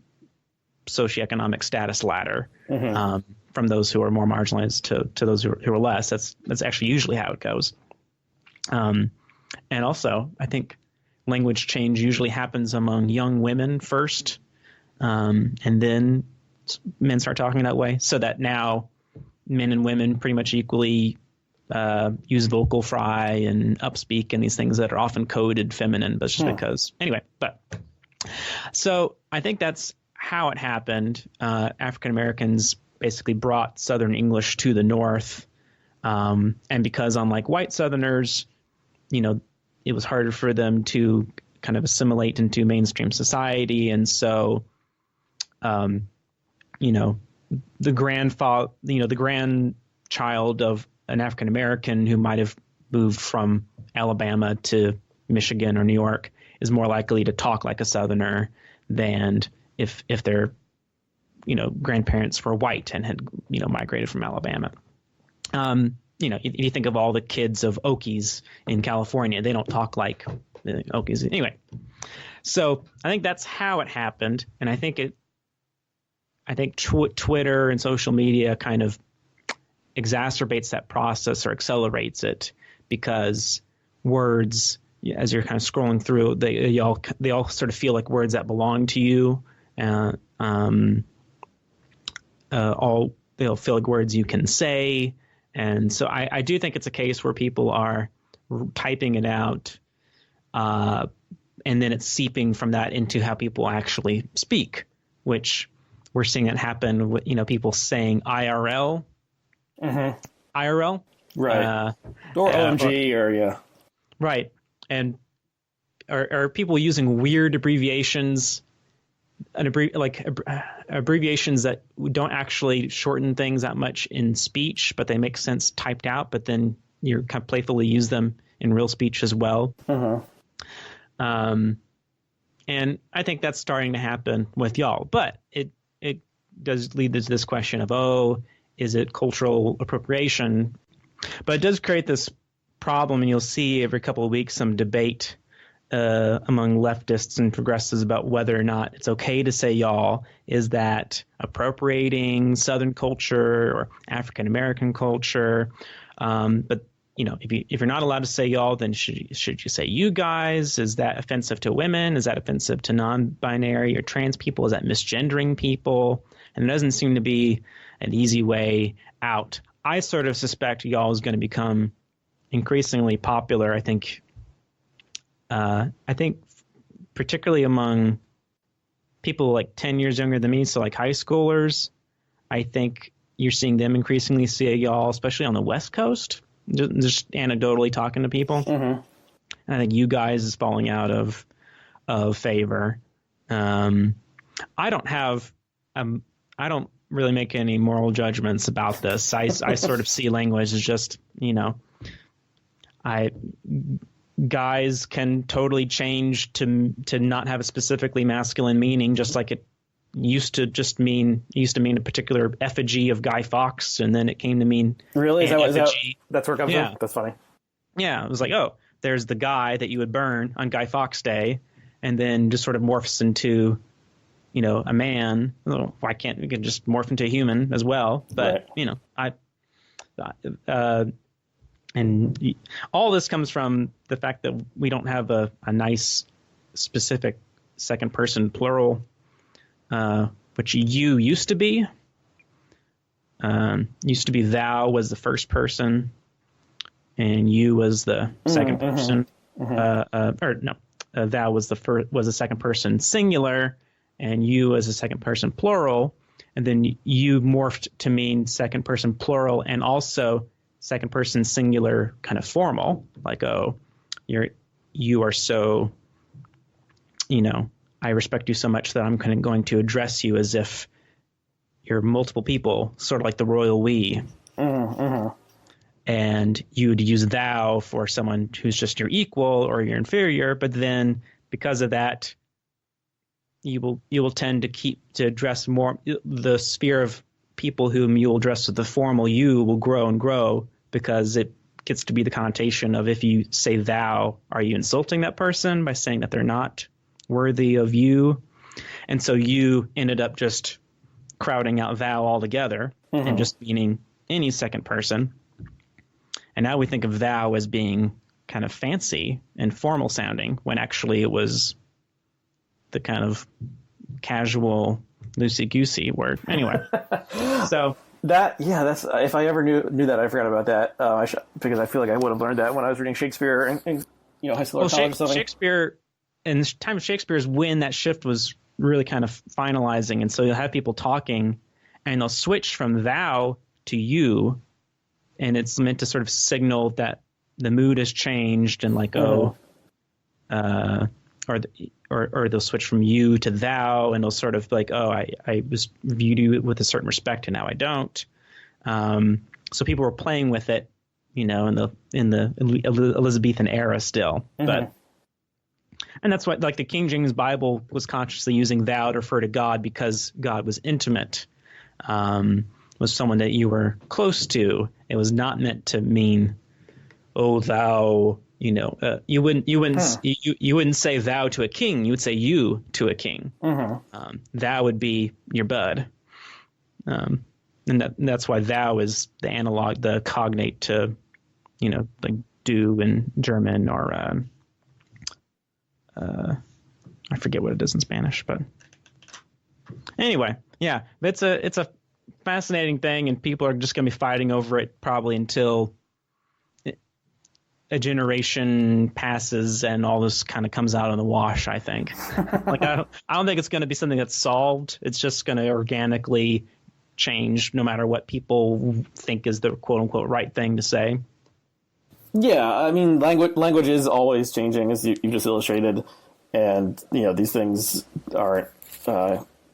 socioeconomic status ladder, from those who are more marginalized to those who are less. That's actually usually how it goes. And also, I think language change usually happens among young women first, and then men start talking that way, so that now men and women pretty much equally use vocal fry and upspeak and these things that are often coded feminine, but just because. Anyway, so I think that's how it happened. African Americans basically brought Southern English to the North, and because unlike white Southerners, it was harder for them to kind of assimilate into mainstream society, and so, the grandchild of an African American who might have moved from Alabama to Michigan or New York is more likely to talk like a Southerner than if their grandparents were white and had migrated from Alabama. If you think of all the kids of Okies in California, they don't talk like Okies. Anyway, so I think that's how it happened. And I think Twitter and social media kind of exacerbates that process or accelerates it, because words, as you're kind of scrolling through, they all sort of feel like words that belong to you. They'll feel like words you can say. And so I do think it's a case where people are typing it out, and then it's seeping from that into how people actually speak, which we're seeing it happen with, people saying IRL. Mm-hmm. IRL. Right. Or OMG or yeah. Right. And are people using weird abbreviations, abbreviations that don't actually shorten things that much in speech, but they make sense typed out, but then you kind of playfully use them in real speech as well. Uh-huh. And I think that's starting to happen with y'all, but it does lead to this question of, is it cultural appropriation? But it does create this problem, and you'll see every couple of weeks some debate among leftists and progressives about whether or not it's okay to say y'all. Is that appropriating Southern culture or African American culture? But if you're not allowed to say y'all, then should you say you guys? Is that offensive to women? Is that offensive to non-binary or trans people? Is that misgendering people? And there doesn't seem to be an easy way out. I sort of suspect y'all is going to become increasingly popular. I think particularly among people like 10 years younger than me, so like high schoolers, I think you're seeing them increasingly say y'all, especially on the West Coast, just anecdotally talking to people. Mm-hmm. And I think you guys is falling out of favor. I don't really make any moral judgments about this. I sort of see language as just, guys can totally change to not have a specifically masculine meaning, just like it used to mean a particular effigy of Guy Fawkes, and then it came to mean really that's where it comes from? That's funny. Yeah, it was like, there's the guy that you would burn on Guy Fawkes Day, and then just sort of morphs into a man. Why can't we can just morph into a human as well? But right. And all this comes from the fact that we don't have a nice specific second person plural, which you used to be. Used to be thou was the first person, and you was the second person. Thou was the second person singular, and you as a second person plural, and then you morphed to mean second person plural and also second person singular kind of formal, like, you are so, I respect you so much that I'm kind of going to address you as if you're multiple people, sort of like the royal we. Mm-hmm. And you'd use thou for someone who's just your equal or your inferior, but then because of that, you will tend to address more the sphere of people whom you will address with the formal you will grow and grow, because it gets to be the connotation of, if you say thou, are you insulting that person by saying that they're not worthy of you? And so you ended up just crowding out thou altogether and just meaning any second person. And now we think of thou as being kind of fancy and formal sounding, when actually it was the kind of casual loosey-goosey word. Anyway, so that's if I ever knew that, I forgot about that. Because I feel like I would have learned that when I was reading Shakespeare in high school or college or something. Shakespeare, in the time of Shakespeare, is when that shift was really kind of finalizing, and so you'll have people talking, and they'll switch from thou to you, and it's meant to sort of signal that the mood has changed, and like or they'll switch from you to thou, and they'll sort of like, I was viewed you with a certain respect, and now I don't. So people were playing with it, in the Elizabethan era still, but. And that's why, like, the King James Bible was consciously using thou to refer to God, because God was intimate, was someone that you were close to, It was not meant to mean, oh, thou, you wouldn't say thou to a king. You would say you to a king. Thou would be your bud. And that's why thou is the analog, the cognate to, like du in German, or I forget what it is in Spanish, but anyway, yeah, it's a fascinating thing, and people are just going to be fighting over it probably until a generation passes and all this kind of comes out in the wash, I think. Like, I don't think it's going to be something that's solved. It's just going to organically change no matter what people think is the quote unquote right thing to say. Yeah, I mean, language is always changing, as you just illustrated, and these things aren't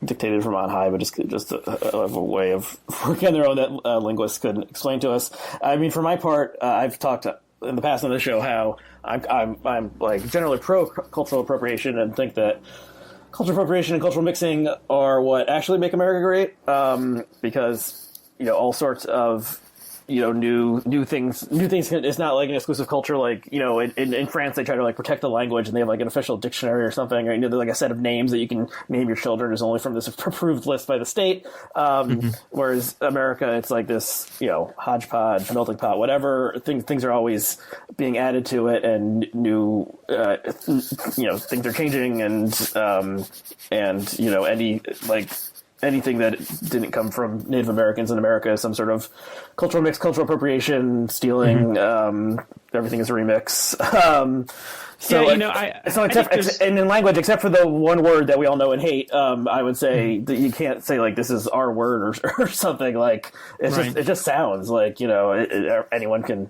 dictated from on high, but just a way of working on their own that linguists couldn't explain to us. I mean, for my part, I've talked in the past on the show how I'm like generally pro cultural appropriation, and think that cultural appropriation and cultural mixing are what actually make America great, because all sorts of new things. It's not like an exclusive culture. Like, in France, they try to like protect the language, and they have like an official dictionary or something, or there's like a set of names that you can name your children is only from this approved list by the state. Whereas America, it's like this, hodgepodge, melting pot, whatever. Things are always being added to it, and new, things are changing, and anything that didn't come from Native Americans in America is some sort of cultural mix, cultural appropriation, stealing. Everything is a remix. And in language, except for the one word that we all know and hate, I would say that you can't say like this is our word or something. Like it just sounds like anyone can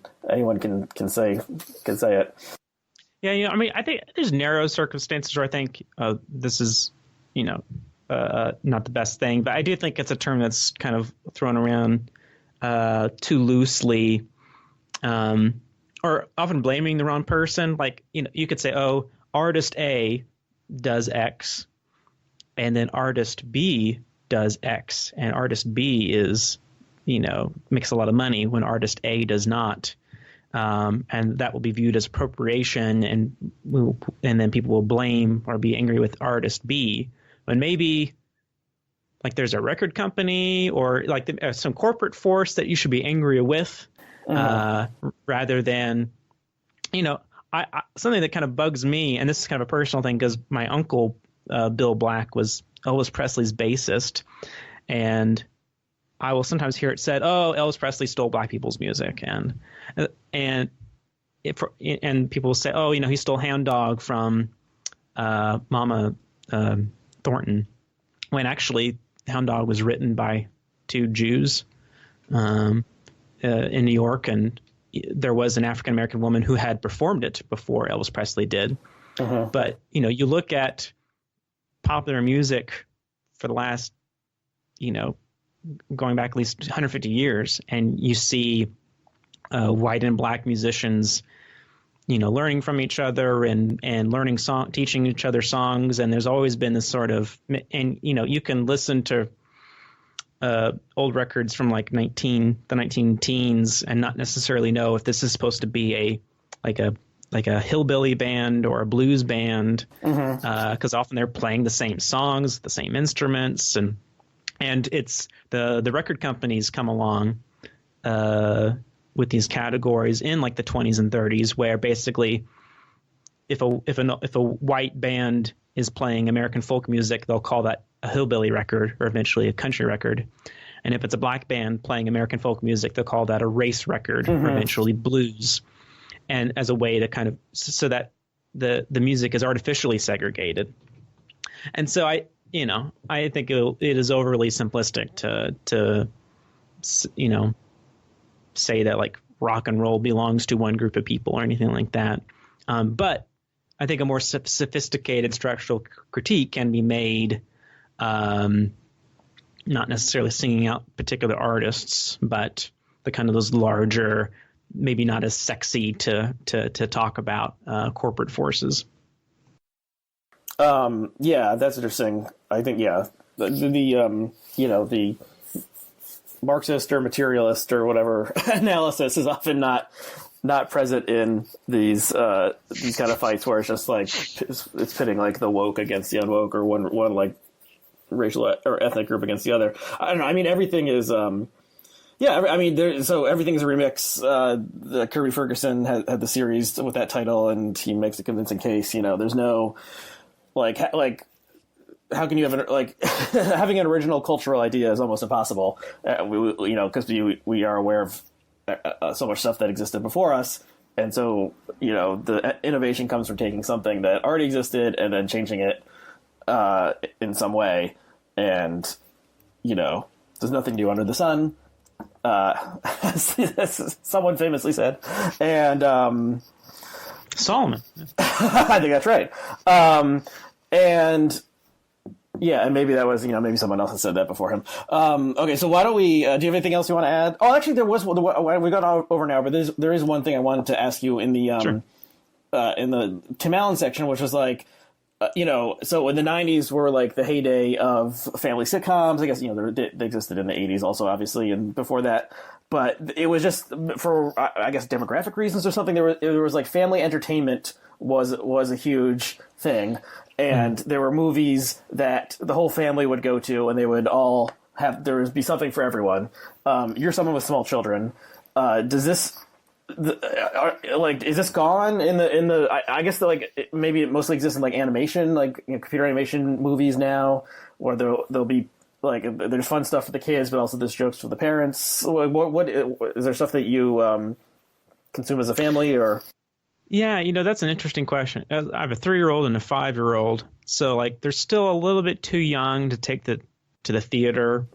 say it. Yeah, I mean, I think there's narrow circumstances where I think this is not the best thing, but I do think it's a term that's kind of thrown around too loosely, or often blaming the wrong person. Like, you could say, oh, artist A does X, and then artist B does X, and artist B is, makes a lot of money when artist A does not. And that will be viewed as appropriation, and then people will blame or be angry with artist B. When maybe like there's a record company or like some corporate force that you should be angry with, rather than, I something that kind of bugs me, and this is kind of a personal thing because my uncle, Bill Black, was Elvis Presley's bassist, and I will sometimes hear it said, "Oh, Elvis Presley stole black people's music," and people will say, "Oh, he stole Hound Dog from Mama Thornton," when actually Hound Dog was written by two Jews in New York, and there was an African American woman who had performed it before Elvis Presley did. But you look at popular music for the last going back at least 150 years, and you see white and black musicians learning from each other and learning teaching each other songs. And there's always been this sort of, and you can listen to old records from like the 19 teens and not necessarily know if this is supposed to be a hillbilly band or a blues band, because often they're playing the same songs, the same instruments, and it's the record companies come along with these categories in like the 20s and 30s, where basically if a white band is playing American folk music, they'll call that a hillbilly record or eventually a country record. And if it's a black band playing American folk music, they'll call that a race record or eventually blues. And as a way to kind of, so that the music is artificially segregated. And so I think it is overly simplistic to say that like rock and roll belongs to one group of people or anything like that. But I think a more sophisticated structural critique can be made, not necessarily singing out particular artists, but the kind of those larger, maybe not as sexy to talk about corporate forces. Yeah, that's interesting. I think, the Marxist or materialist or whatever analysis is often not present in these kind of fights where it's just like it's pitting like the woke against the unwoke or one like racial or ethnic group against the other. I don't know. I mean, everything is I mean, so everything's a remix. The Kirby Ferguson had the series with that title, and he makes a convincing case. There's no like how can you have having an original cultural idea is almost impossible. Because we are aware of so much stuff that existed before us, and so the innovation comes from taking something that already existed and then changing it in some way. And there's nothing new under the sun. As someone famously said, and Solomon. I think that's right. And maybe that was maybe someone else had said that before him. Okay, so why don't we? Do you have anything else you want to add? Oh, actually, there was. We got over now, but there is one thing I wanted to ask you in the Tim Allen section, which was like. So in the 90s were like the heyday of family sitcoms. I guess, they existed in the 80s also, obviously, and before that. But it was just for, I guess, demographic reasons or something. There was like family entertainment was a huge thing. And there were movies that the whole family would go to, and they would all there would be something for everyone. You're someone with small children. Does this... is this gone in the I guess maybe it mostly exists in like animation, like computer animation movies now, where there'll be like there's fun stuff for the kids, but also there's jokes for the parents. What is there stuff that you consume as a family or? Yeah, that's an interesting question. I have a 3-year-old and a 5-year-old, so like they're still a little bit too young to take to the theater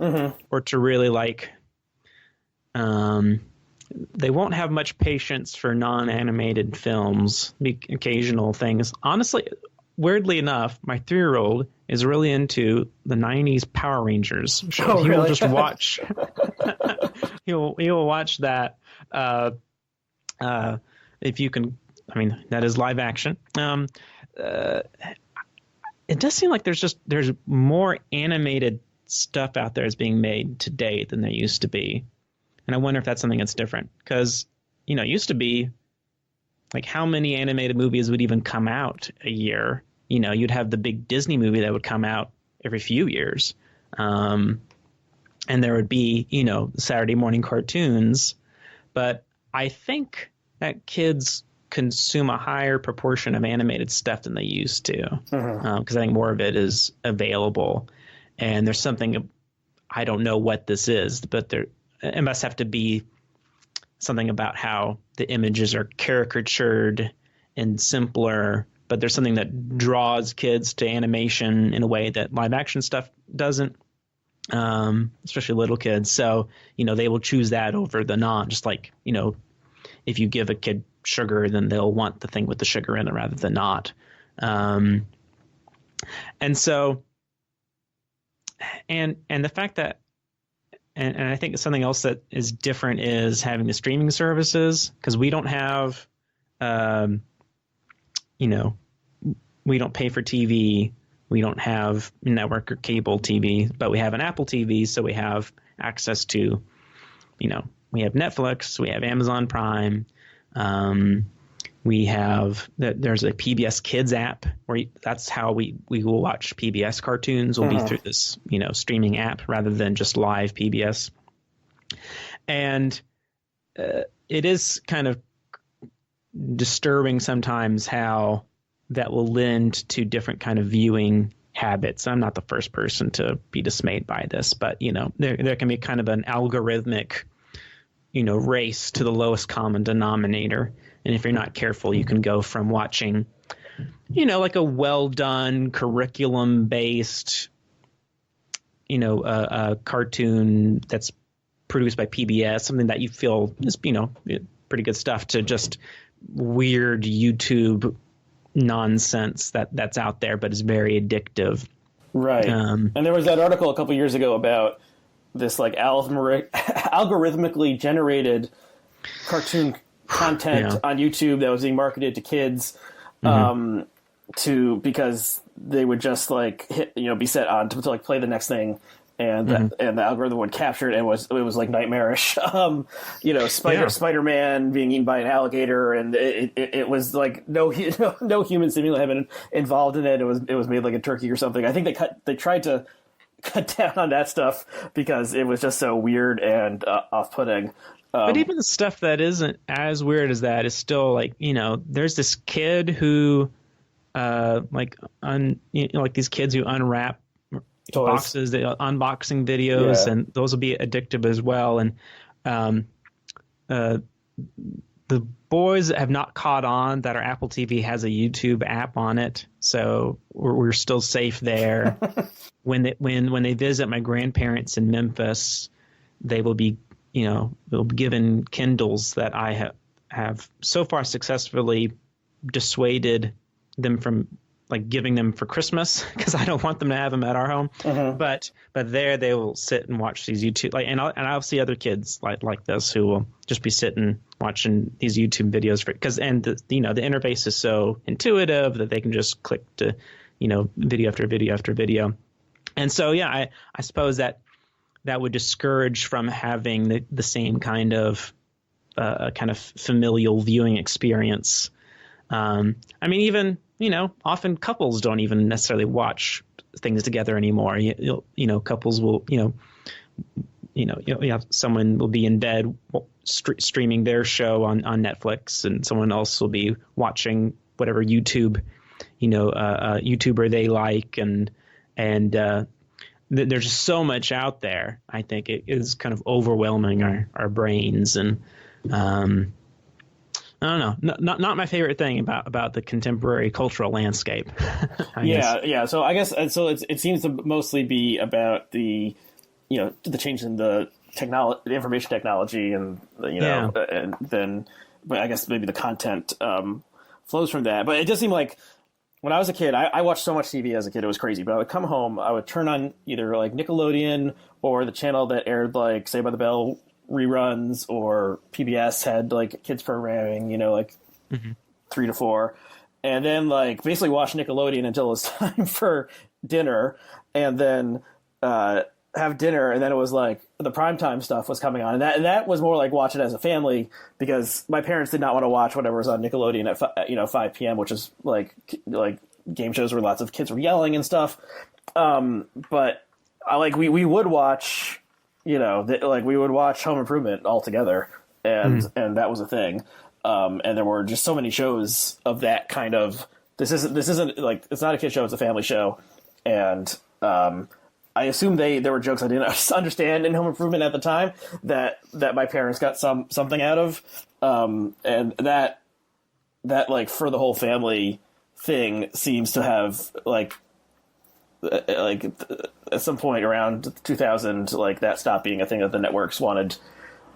or to really like. They won't have much patience for non-animated films, occasional things. Honestly, weirdly enough, my 3-year-old is really into the 90s Power Rangers. Oh, he really? will just watch. he will watch that. If you can, I mean, that is live action. It does seem like there's more animated stuff out there is being made today than there used to be. And I wonder if that's something that's different because, it used to be like how many animated movies would even come out a year? You'd have the big Disney movie that would come out every few years. And there would be, Saturday morning cartoons. But I think that kids consume a higher proportion of animated stuff than they used to because I think more of it is available. And there's something, I don't know what this is, but it must have to be something about how the images are caricatured and simpler, but there's something that draws kids to animation in a way that live action stuff doesn't, especially little kids. So, they will choose that over the just like, if you give a kid sugar, then they'll want the thing with the sugar in it rather than not. And so, and the fact that, and I think something else that is different is having the streaming services because we don't have, we don't pay for TV. We don't have network or cable TV, but we have an Apple TV. So we have access to, we have Netflix, we have Amazon Prime. We have there's a PBS Kids app where that's how we will watch PBS cartoons will be through this, streaming app rather than just live PBS. And it is kind of disturbing sometimes how that will lend to different kind of viewing habits. I'm not the first person to be dismayed by this, but, there can be kind of an algorithmic, race to the lowest common denominator. And if you're not careful, you can go from watching, like a well-done curriculum-based, a cartoon that's produced by PBS, something that you feel is, pretty good stuff, to just weird YouTube nonsense that's out there, but is very addictive. Right. And there was that article a couple years ago about this like algorithmically generated cartoon content on YouTube that was being marketed to kids because they would just like hit, be set on to like play the next thing. and and the algorithm would capture it, and it was like nightmarish. Spider-Man being eaten by an alligator, and it was like no human seemingly had been involved in it. It was made like a turkey or something. I think they tried to cut down on that stuff because it was just so weird and off-putting. But even the stuff that isn't as weird as that is still like, there's this kid who like these kids who unwrap boxes, the unboxing videos, and those will be addictive as well. And the boys that have not caught on that our Apple TV has a YouTube app on it, so we're still safe there. When they visit my grandparents in Memphis, they will be they'll be given Kindles that I have so far successfully dissuaded them from like giving them for Christmas because I don't want them to have them at our home. But there they will sit and watch these YouTube and I'll see other kids like this who will just be sitting watching these YouTube videos the interface is so intuitive that they can just click to video after video after video. And so I suppose that would discourage from having the same kind of familial viewing experience. Even often couples don't even necessarily watch things together anymore. Couples will someone will be in bed streaming their show on Netflix, and someone else will be watching whatever YouTuber they like, and there's just so much out there. I think it is kind of overwhelming our brains, and I don't know, not my favorite thing about the contemporary cultural landscape. Yeah. So I guess it seems to mostly be about the change in the information technology, and and then, but I guess maybe the content flows from that. But it does seem like, when I was a kid, I watched so much TV as a kid, it was crazy. But I would come home, I would turn on either like Nickelodeon or the channel that aired like Saved by the Bell reruns, or PBS had like kids programming, 3 to 4, and then like basically watch Nickelodeon until it was time for dinner, and then have dinner, and then it was like the primetime stuff was coming on, and that was more like watch it as a family, because my parents did not want to watch whatever was on Nickelodeon at 5 p.m., which is like game shows where lots of kids were yelling and stuff. But we would watch, we would watch Home Improvement all together, and that was a thing. And there were just so many shows of that kind of. This isn't like, it's not a kid show; it's a family show, and I assume there were jokes I didn't understand in Home Improvement at the time that my parents got something out of, and that like for the whole family thing seems to have like at some point around 2000, like that stopped being a thing that the networks wanted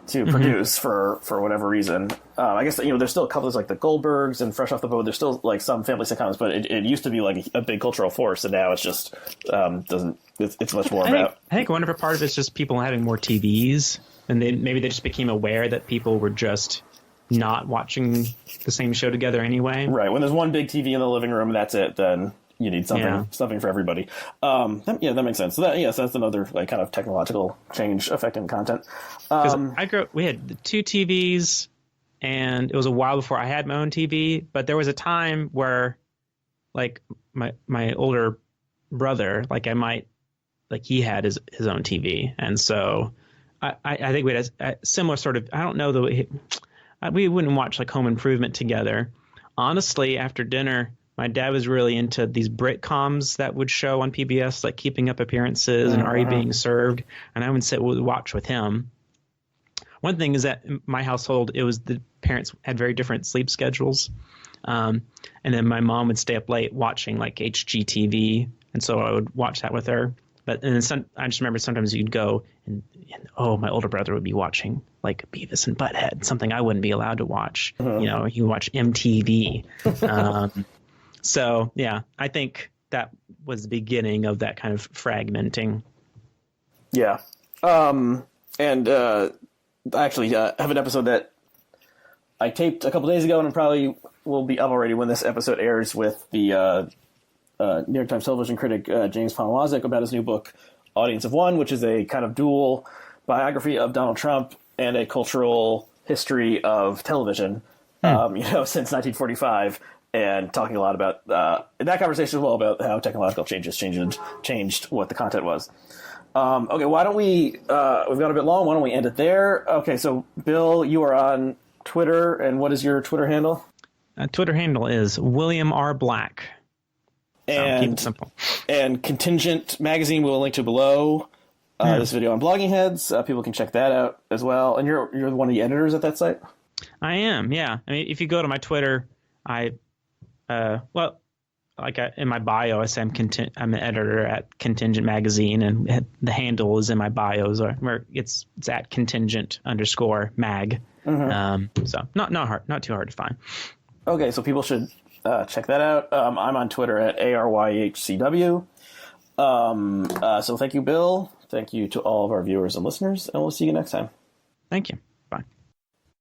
to produce for whatever reason. I guess there's still a couple of like the Goldbergs and Fresh Off the Boat. There's still like some family sitcoms, but it used to be like a big cultural force, and now it's just doesn't. It's much more about. I think one part of it's just people having more TVs, and maybe they just became aware that people were just not watching the same show together anyway. Right. When there's one big TV in the living room, that's it. Then you need something for everybody. That makes sense. So that's another like kind of technological change affecting content. We had the 2 TVs, and it was a while before I had my own TV. But there was a time where, like my older brother, he had his own TV, and so I think we had a similar sort of. I don't know we wouldn't watch like Home Improvement together. Honestly, after dinner, my dad was really into these Britcoms that would show on PBS, like Keeping Up Appearances and Are You Being Served? And I would watch with him. One thing is that in my household, it was the parents had very different sleep schedules. And then my mom would stay up late watching like HGTV. And so I would watch that with her. But I just remember sometimes you'd go and my older brother would be watching like Beavis and Butthead, something I wouldn't be allowed to watch. He would watch MTV. So, yeah, I think that was the beginning of that kind of fragmenting. Yeah. And I actually have an episode that I taped a couple days ago, and it probably will be up already when this episode airs, with the New York Times television critic James Poniewozik about his new book Audience of One, which is a kind of dual biography of Donald Trump and a cultural history of television, since 1945, and talking a lot about that conversation as well about how technological changes changed what the content was. Okay, why don't we? We've got a bit long. Why don't we end it there? Okay, so Bill, you are on Twitter, and what is your Twitter handle? Twitter handle is William R. Black. And keep it simple. And Contingent magazine we'll link to below this video on Blogging Heads. People can check that out as well. And you're one of the editors at that site? I am, yeah. I mean, if you go to my Twitter, in my bio, I say I'm an editor at Contingent magazine, and the handle is in my bios, where it's at Contingent_mag. So not too hard to find. Okay, so people should check that out. I'm on Twitter at ARYHCW. So thank you, Bill. Thank you to all of our viewers and listeners, and we'll see you next time. Thank you.